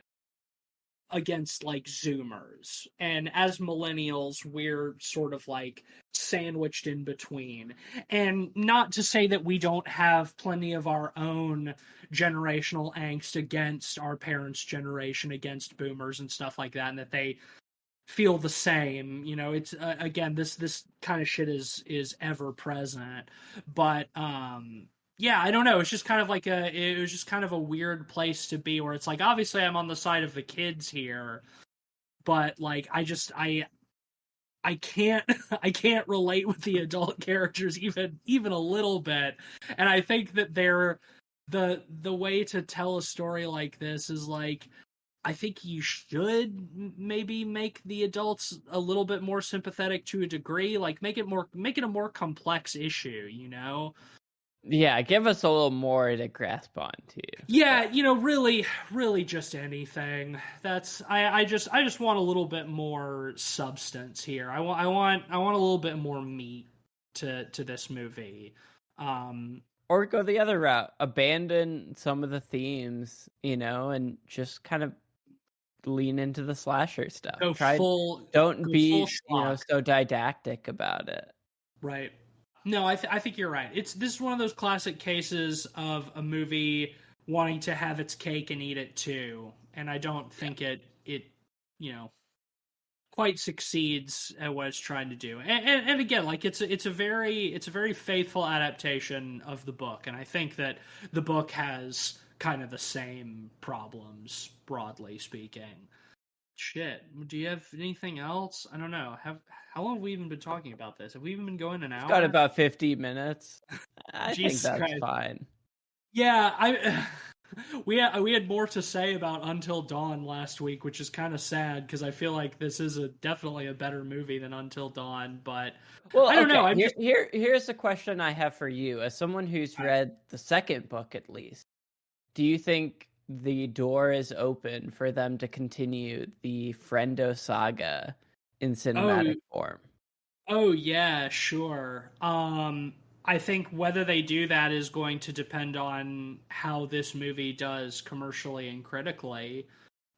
against like Zoomers. And as millennials, we're sort of like sandwiched in between. And not to say that we don't have plenty of our own generational angst against our parents' generation, against boomers and stuff like that, and that they feel the same. It's again, this kind of shit is ever present. But yeah, I don't know. It's just kind of like it was just kind of a weird place to be, where it's like obviously I'm on the side of the kids here, but like I can't I can't relate with the adult characters even a little bit. And I think that the way to tell a story like this is like, I think you should maybe make the adults a little bit more sympathetic to a degree, like make it a more complex issue, Yeah, give us a little more to grasp onto. Yeah, really just anything. That's I just want a little bit more substance here. I want a little bit more meat to this movie. Or go the other route, abandon some of the themes, and just kind of lean into the slasher stuff. Go full Don't go full be, schlock. so didactic about it. Right. No, I think you're right. This is one of those classic cases of a movie wanting to have its cake and eat it too, and I don't think it you know quite succeeds at what it's trying to do. And again, like it's a very faithful adaptation of the book, and I think that the book has kind of the same problems, broadly speaking. Shit, do you have anything else? I don't know. How long have we even been talking about this? Have we even been going an We've got hour? about 50 minutes. I think Jesus that's Christ. fine. Yeah, I we had more to say about Until Dawn last week, which is kind of sad because I feel like this is definitely a better movie than Until Dawn. But I Well, don't know. okay. I'm just Here's a question I have for you, as someone who's read the second book at least. Do you think the door is open for them to continue the Friendo saga in oh cinematic form? oh yeah, sure. I think whether they do that is going to depend on how this movie does commercially and critically.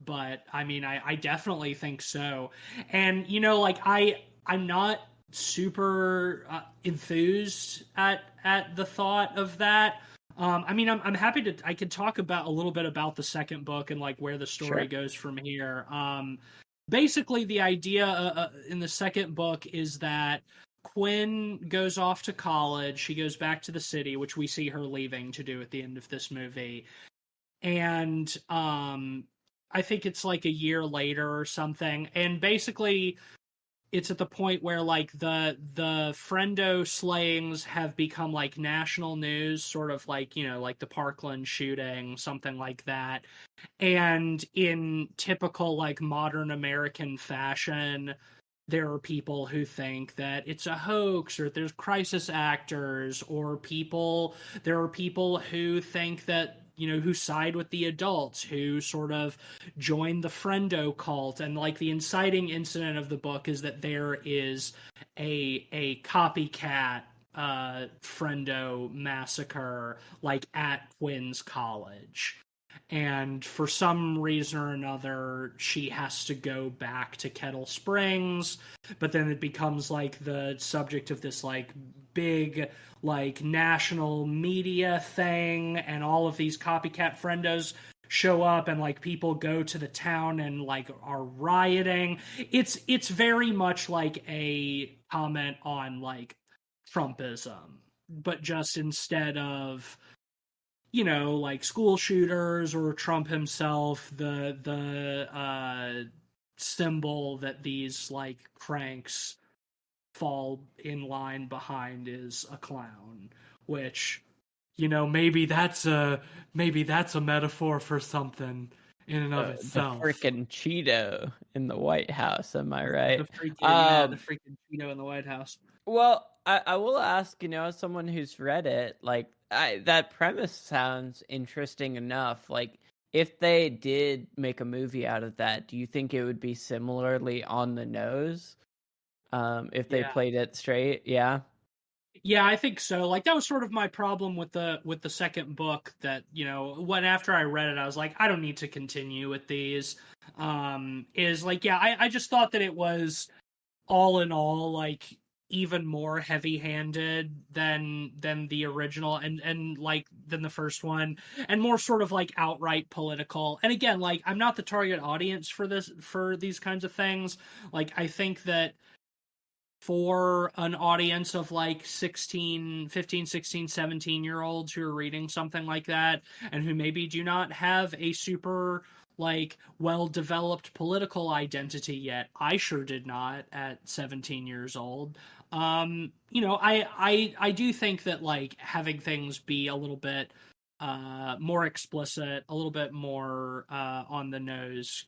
But I mean, I definitely think so. And like I'm not super enthused at the thought of that. I mean, I'm happy to. I could talk about a little bit about the second book and like where the story Sure. goes from here. Basically, the idea in the second book is that Quinn goes off to college. She goes back to the city, which we see her leaving to do at the end of this movie. And I think it's like a year later or something. And basically, it's at the point where like the friendo slayings have become like national news, sort of like like the Parkland shooting, something like that. And in typical like modern American fashion, there are people who think that it's a hoax, or there's crisis actors, or there are people who think that who side with the adults, who sort of join the friendo cult. And like the inciting incident of the book is that there is a copycat friendo massacre like at Quinn's college, and for some reason or another she has to go back to Kettle Springs. But then it becomes like the subject of this like big like national media thing, and all of these copycat friendos show up, and like people go to the town and like are rioting. It's very much like a comment on like Trumpism, but just instead of like school shooters or Trump himself, the symbol that these like cranks fall in line behind is a clown, which maybe that's a metaphor for something in and of The itself. freaking Cheeto in the White House, am I right? The freaking Cheeto in the White House. Well, I will ask, as someone who's read it, like that premise sounds interesting enough. Like, if they did make a movie out of that, do you think it would be similarly on the nose? If they Yeah. played it straight, yeah. Yeah, I think so. Like that was sort of my problem with the second book, that, when after I read it, I was like, I don't need to continue with these. Is like, yeah, I just thought that it was all in all like even more heavy-handed than the original, and like than the first one, and more sort of like outright political. And again, like I'm not the target audience for these kinds of things. Like I think that for an audience of like 16, 15, 16, 17-year-olds who are reading something like that, and who maybe do not have a super like well-developed political identity yet. I sure did not at 17 years old. I do think that like having things be a little bit more explicit, a little bit more on the nose,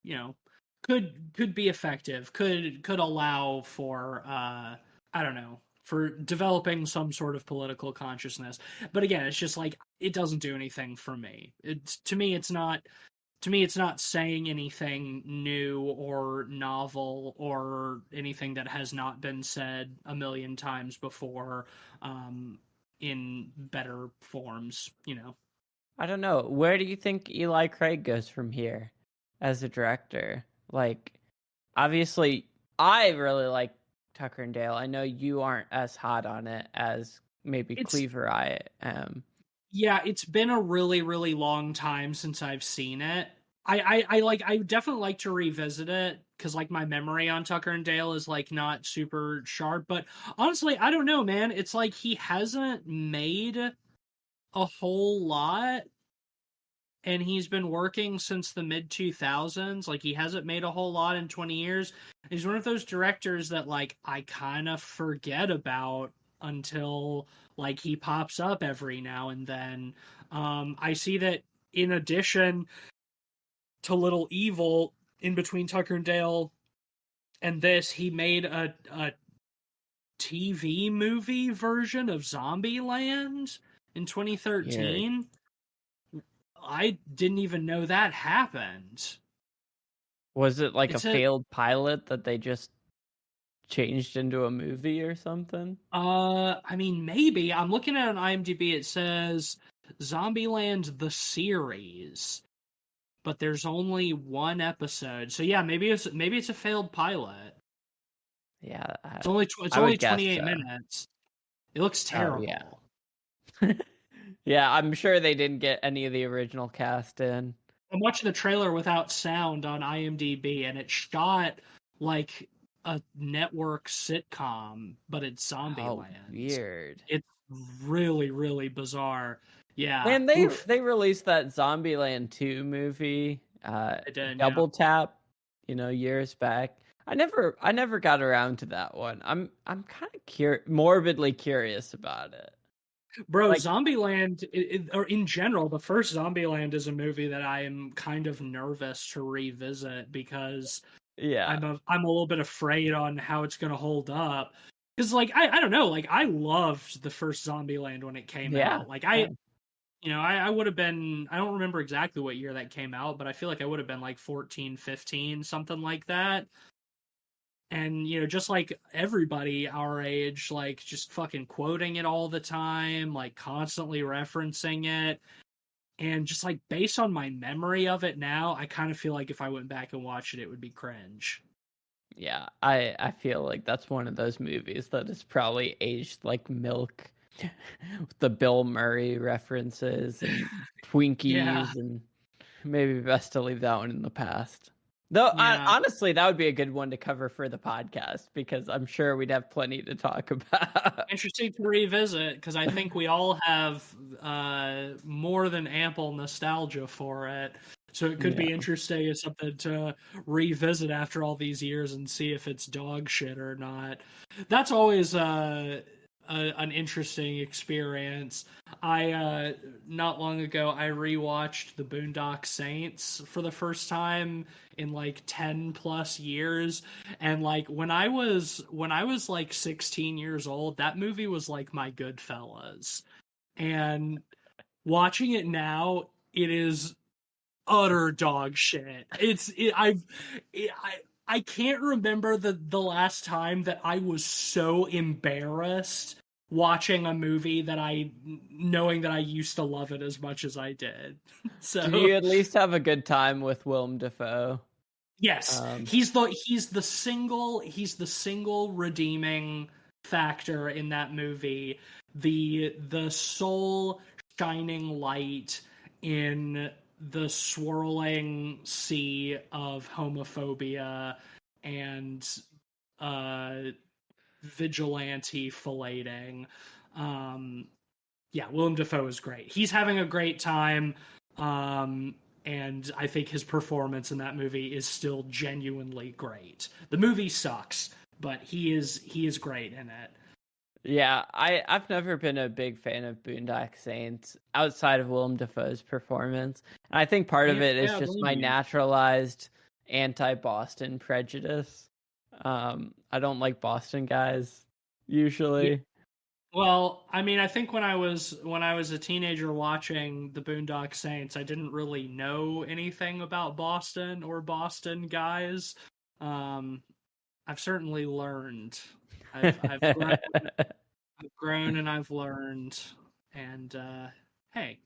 you know, could be effective, could allow for I don't know, for developing some sort of political consciousness. But again, it's just like it doesn't do anything for me. It's to me it's not saying anything new or novel or anything that has not been said a million times before, in better forms. I don't know. Where do you think Eli Craig goes from here as a director? Like, obviously, I really like Tucker and Dale. I know you aren't as hot on it as maybe It's Cleaver I am. Yeah, it's been a really, really long time since I've seen it. I definitely like to revisit it because like my memory on Tucker and Dale is like not super sharp. But honestly, I don't know, man. It's like he hasn't made a whole lot, and he's been working since the mid 2000s. Like he hasn't made a whole lot in 20 years. He's one of those directors that like I kind of forget about until like he pops up every now and then. I see that in addition to Little Evil, in between Tucker and Dale and this, he made a TV movie version of Zombieland in 2013. I didn't even know that happened. Was it like a It's failed pilot that they just changed into a movie or something? I mean, maybe. I'm looking at an IMDb. It says Zombieland the series, but there's only one episode. So yeah, maybe it's a failed pilot. Yeah, It's I only would guess 28 so. minutes. It looks Oh terrible. yeah. Yeah, I'm sure they didn't get any of the original cast in. I'm watching the trailer without sound on IMDb, and it's shot like a network sitcom, but it's Oh, Zombieland. weird. It's really, really bizarre. Yeah. And they Oof. they released that Zombieland 2 movie, I did, yeah. Double Tap, years back. I never got around to that one. I'm kind of morbidly curious about it. Bro, Like, Zombieland, or in general, the first Zombieland is a movie that I am kind of nervous to revisit because yeah. I'm a little bit afraid on how it's going to hold up. Because, like, I don't know, like, I loved the first Zombieland when it came Yeah. out. Like, Yeah. I would have been, I don't remember exactly what year that came out, but I feel like I would have been like 14, 15, something like that. And, just like everybody our age, like, just fucking quoting it all the time, like, constantly referencing it. And just, like, based on my memory of it now, I kind of feel like if I went back and watched it, it would be cringe. Yeah, I feel like that's one of those movies that is probably aged like milk, with the Bill Murray references and Yeah, Twinkies, and maybe best to leave that one in the past. Though, yeah. honestly, that would be a good one to cover for the podcast because I'm sure we'd have plenty to talk about. Interesting to revisit because I think we all have more than ample nostalgia for it. So it could Yeah, be interesting as something to revisit after all these years and see if it's dog shit or not. That's always an interesting experience. I not long ago I rewatched The Boondock Saints for the first time in like 10 plus years, and like when I was like 16 years old, that movie was like my Goodfellas. And watching it now, it is utter dog shit. I can't remember the last time that I was so embarrassed watching a movie that knowing that I used to love it as much as I did. did So you at least have a good time with Willem Dafoe? yes, he's the single redeeming factor in that movie. The sole shining light in the swirling sea of homophobia and vigilante filleting. Yeah, Willem Dafoe is great. He's having a great time. And I think his performance in that movie is still genuinely great. The movie sucks, but he is great in it. Yeah, I've never been a big fan of Boondock Saints outside of Willem Dafoe's performance. And I think part of it is Yeah, just blame my you. naturalized anti-Boston prejudice. I don't like Boston guys Yeah, usually. well, I mean, I think when I was a teenager watching the Boondock Saints, I didn't really know anything about Boston or Boston guys. Um, I've certainly learned. I've grown, I've grown and I've learned, and hey,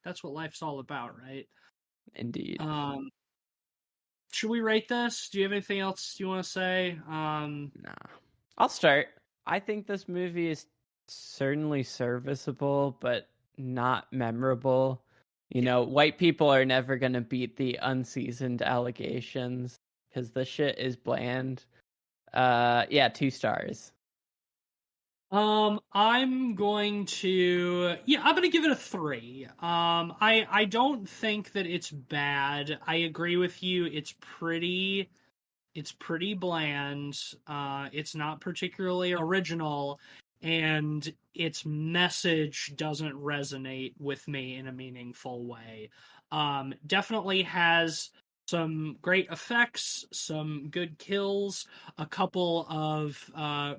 that's what life's all about, right? Indeed. Um, should we rate this? Do you have anything else you want to say? Nah. I'll start. I think this movie is certainly serviceable, but not memorable. Yeah, White people are never going to beat the unseasoned allegations because the shit is bland. Yeah, 2 stars. I'm going to give it a 3. I don't think that it's bad. I agree with you. It's pretty bland. It's not particularly original, and its message doesn't resonate with me in a meaningful way. Definitely has some great effects, some good kills, a couple of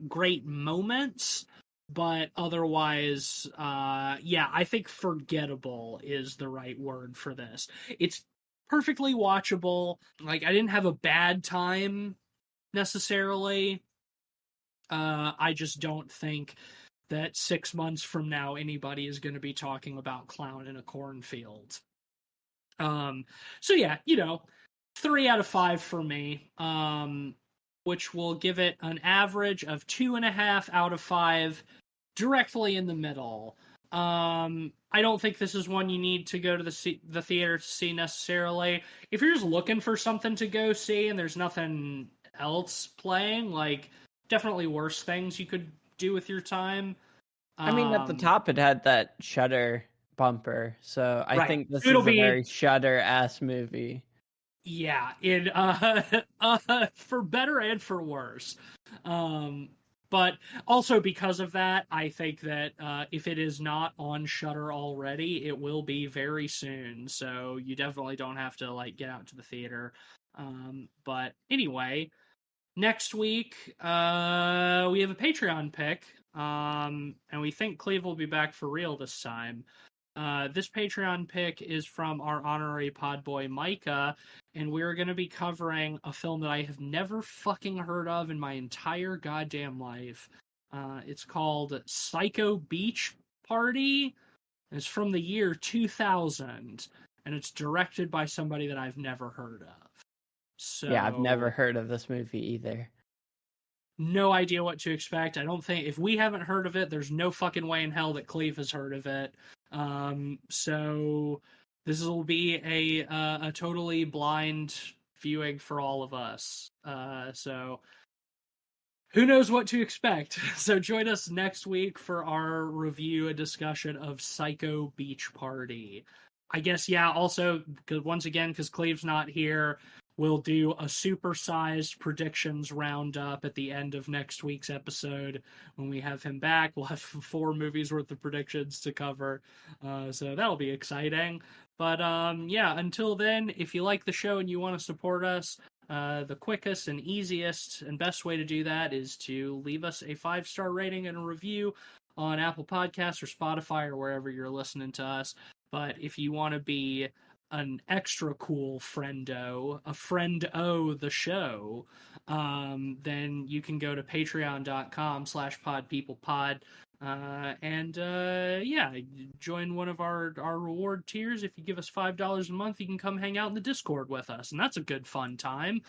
great moments, but otherwise, I think forgettable is the right word for this. It's perfectly watchable. Like, I didn't have a bad time necessarily. I just don't think that 6 months from now anybody is going to be talking about Clown in a Cornfield. So yeah, 3 out of 5 for me, which will give it an average of 2.5 out of 5, directly in the middle. I don't think this is one you need to go to the theater to see necessarily. If you're just looking for something to go see and there's nothing else playing, like, definitely worse things you could do with your time. I mean, at the top, it had that Shudder bumper, so I Right. think this It'll is a be very Shudder-ass movie. Yeah, for better and for worse. But also because of that, I think that if it is not on Shudder already, it will be very soon. So you definitely don't have to like get out to the theater. But anyway, next week we have a Patreon pick, and we think Cleve will be back for real this time. This Patreon pick is from our honorary podboy Micah, and we're going to be covering a film that I have never fucking heard of in my entire goddamn life. It's called Psycho Beach Party. It's from the year 2000, and it's directed by somebody that I've never heard of. So Yeah, I've never heard of this movie either. No idea what to expect. I don't think, if we haven't heard of it, there's no fucking way in hell that Cleve has heard of it. So this will be a totally blind viewing for all of us. So who knows what to expect? So join us next week for our review and discussion of Psycho Beach Party. I guess, yeah, also, once again, because Cleve's not here, we'll do a supersized predictions roundup at the end of next week's episode. When we have him back, we'll have 4 movies worth of predictions to cover. So that'll be exciting. But yeah, until then, if you like the show and you want to support us, the quickest and easiest and best way to do that is to leave us a 5-star rating and a review on Apple Podcasts or Spotify or wherever you're listening to us. But if you want to be an extra cool friendo, a friend-o the show, then you can go to patreon.com/podpeoplepod and join one of our reward tiers. If you give us $5 a month, you can come hang out in the Discord with us, and that's a good fun time.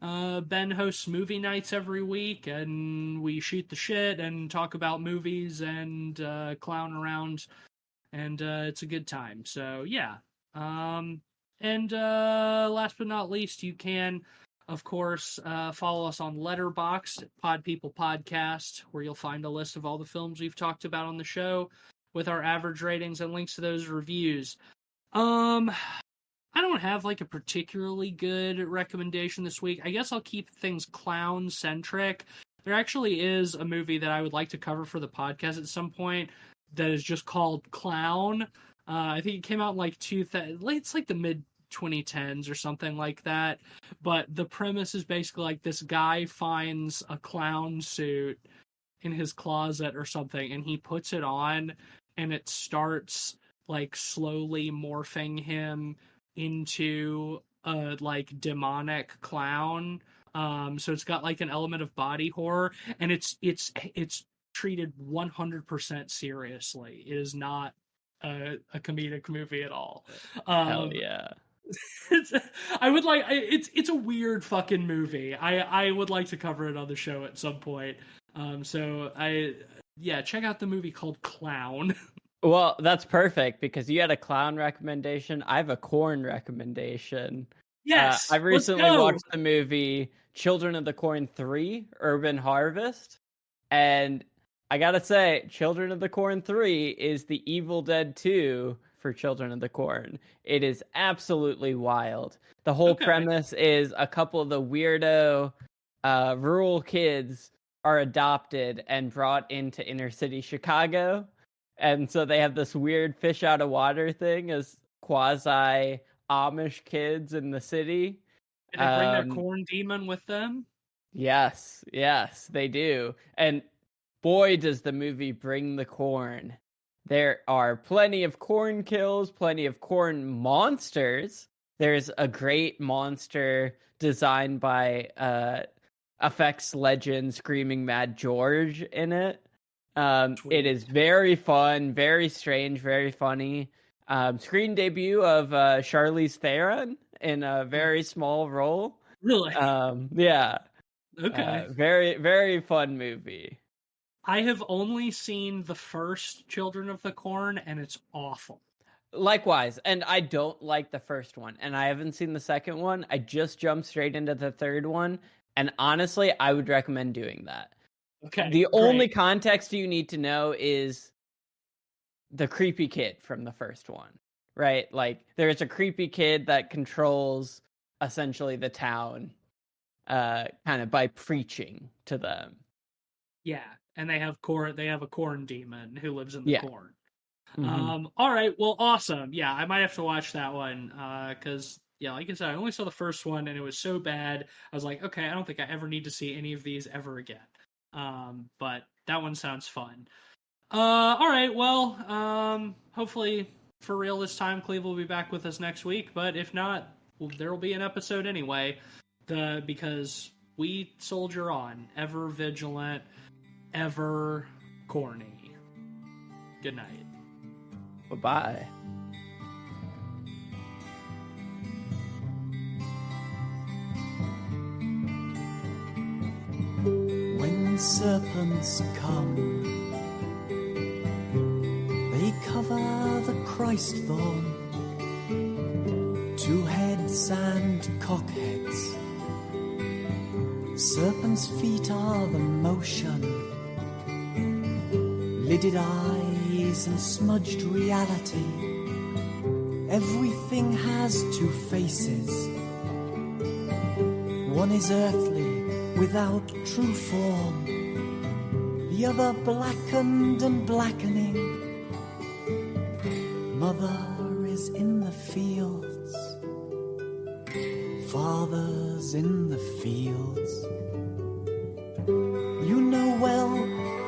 Ben hosts movie nights every week, and we shoot the shit and talk about movies and clown around, and it's a good time. So yeah. And last but not least, you can, of course, follow us on Letterboxd, Pod People Podcast, where you'll find a list of all the films we've talked about on the show with our average ratings and links to those reviews. I don't have like a particularly good recommendation this week. I guess I'll keep things clown centric. There actually is a movie that I would like to cover for the podcast at some point that is just called Clown. I think it came out in like it's like the mid 2010s or something like that. But the premise is basically like this guy finds a clown suit in his closet or something, and he puts it on, and it starts like slowly morphing him into a like demonic clown. So it's got like an element of body horror, and it's treated 100% seriously. It is not a comedic movie at all. Hell yeah. It's a weird fucking movie. I would like to cover it on the show at some point. Check out the movie called Clown. Well, that's perfect because you had a clown recommendation. I have a corn recommendation. Yes, I've let's recently go. watched the movie Children of the Corn 3, Urban Harvest, and I gotta say, Children of the Corn 3 is the Evil Dead 2 for Children of the Corn. It is absolutely wild. The whole Okay. premise is a couple of the weirdo rural kids are adopted and brought into inner city Chicago. And so they have this weird fish out of water thing as quasi Amish kids in the city. Did they bring their corn demon with them? Yes, they do. And boy, does the movie bring the corn. There are plenty of corn kills, plenty of corn monsters. There's a great monster designed by effects legend Screaming Mad George in it. It is very fun, very strange, very funny. Screen debut of Charlize Theron in a very small role. Really? Yeah. Okay. Very, very fun movie. I have only seen the first Children of the Corn, and it's awful. Likewise, and I don't like the first one, and I haven't seen the second one. I just jumped straight into the third one, and honestly, I would recommend doing that. Okay. The only context you need to know is the creepy kid from the first one, right? Like, there's a creepy kid that controls essentially the town, kind of by preaching to them. Yeah, and they have a corn demon who lives in the corn. Mm-hmm. All right, well, awesome. Yeah, I might have to watch that one because yeah, like I said, I only saw the first one and it was so bad. I was like, okay, I don't think I ever need to see any of these ever again. But that one sounds fun. All right, well, hopefully for real this time, Cleve will be back with us next week. But if not, there will be an episode anyway. Because we soldier on, ever vigilant, ever corny. Good night. Bye-bye. When serpents come, they cover the Christ thorn, 2 heads and cockheads. Serpents' feet are the motion, lidded eyes and smudged reality. Everything has 2 faces. One is earthly, without true form, the other blackened and blackening. Mother is in the fields, father's in the fields. You know well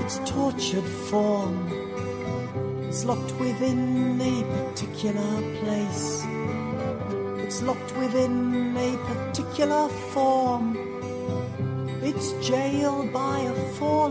its tortured form is locked within a particular place. It's locked within a particular form. It's jailed by a form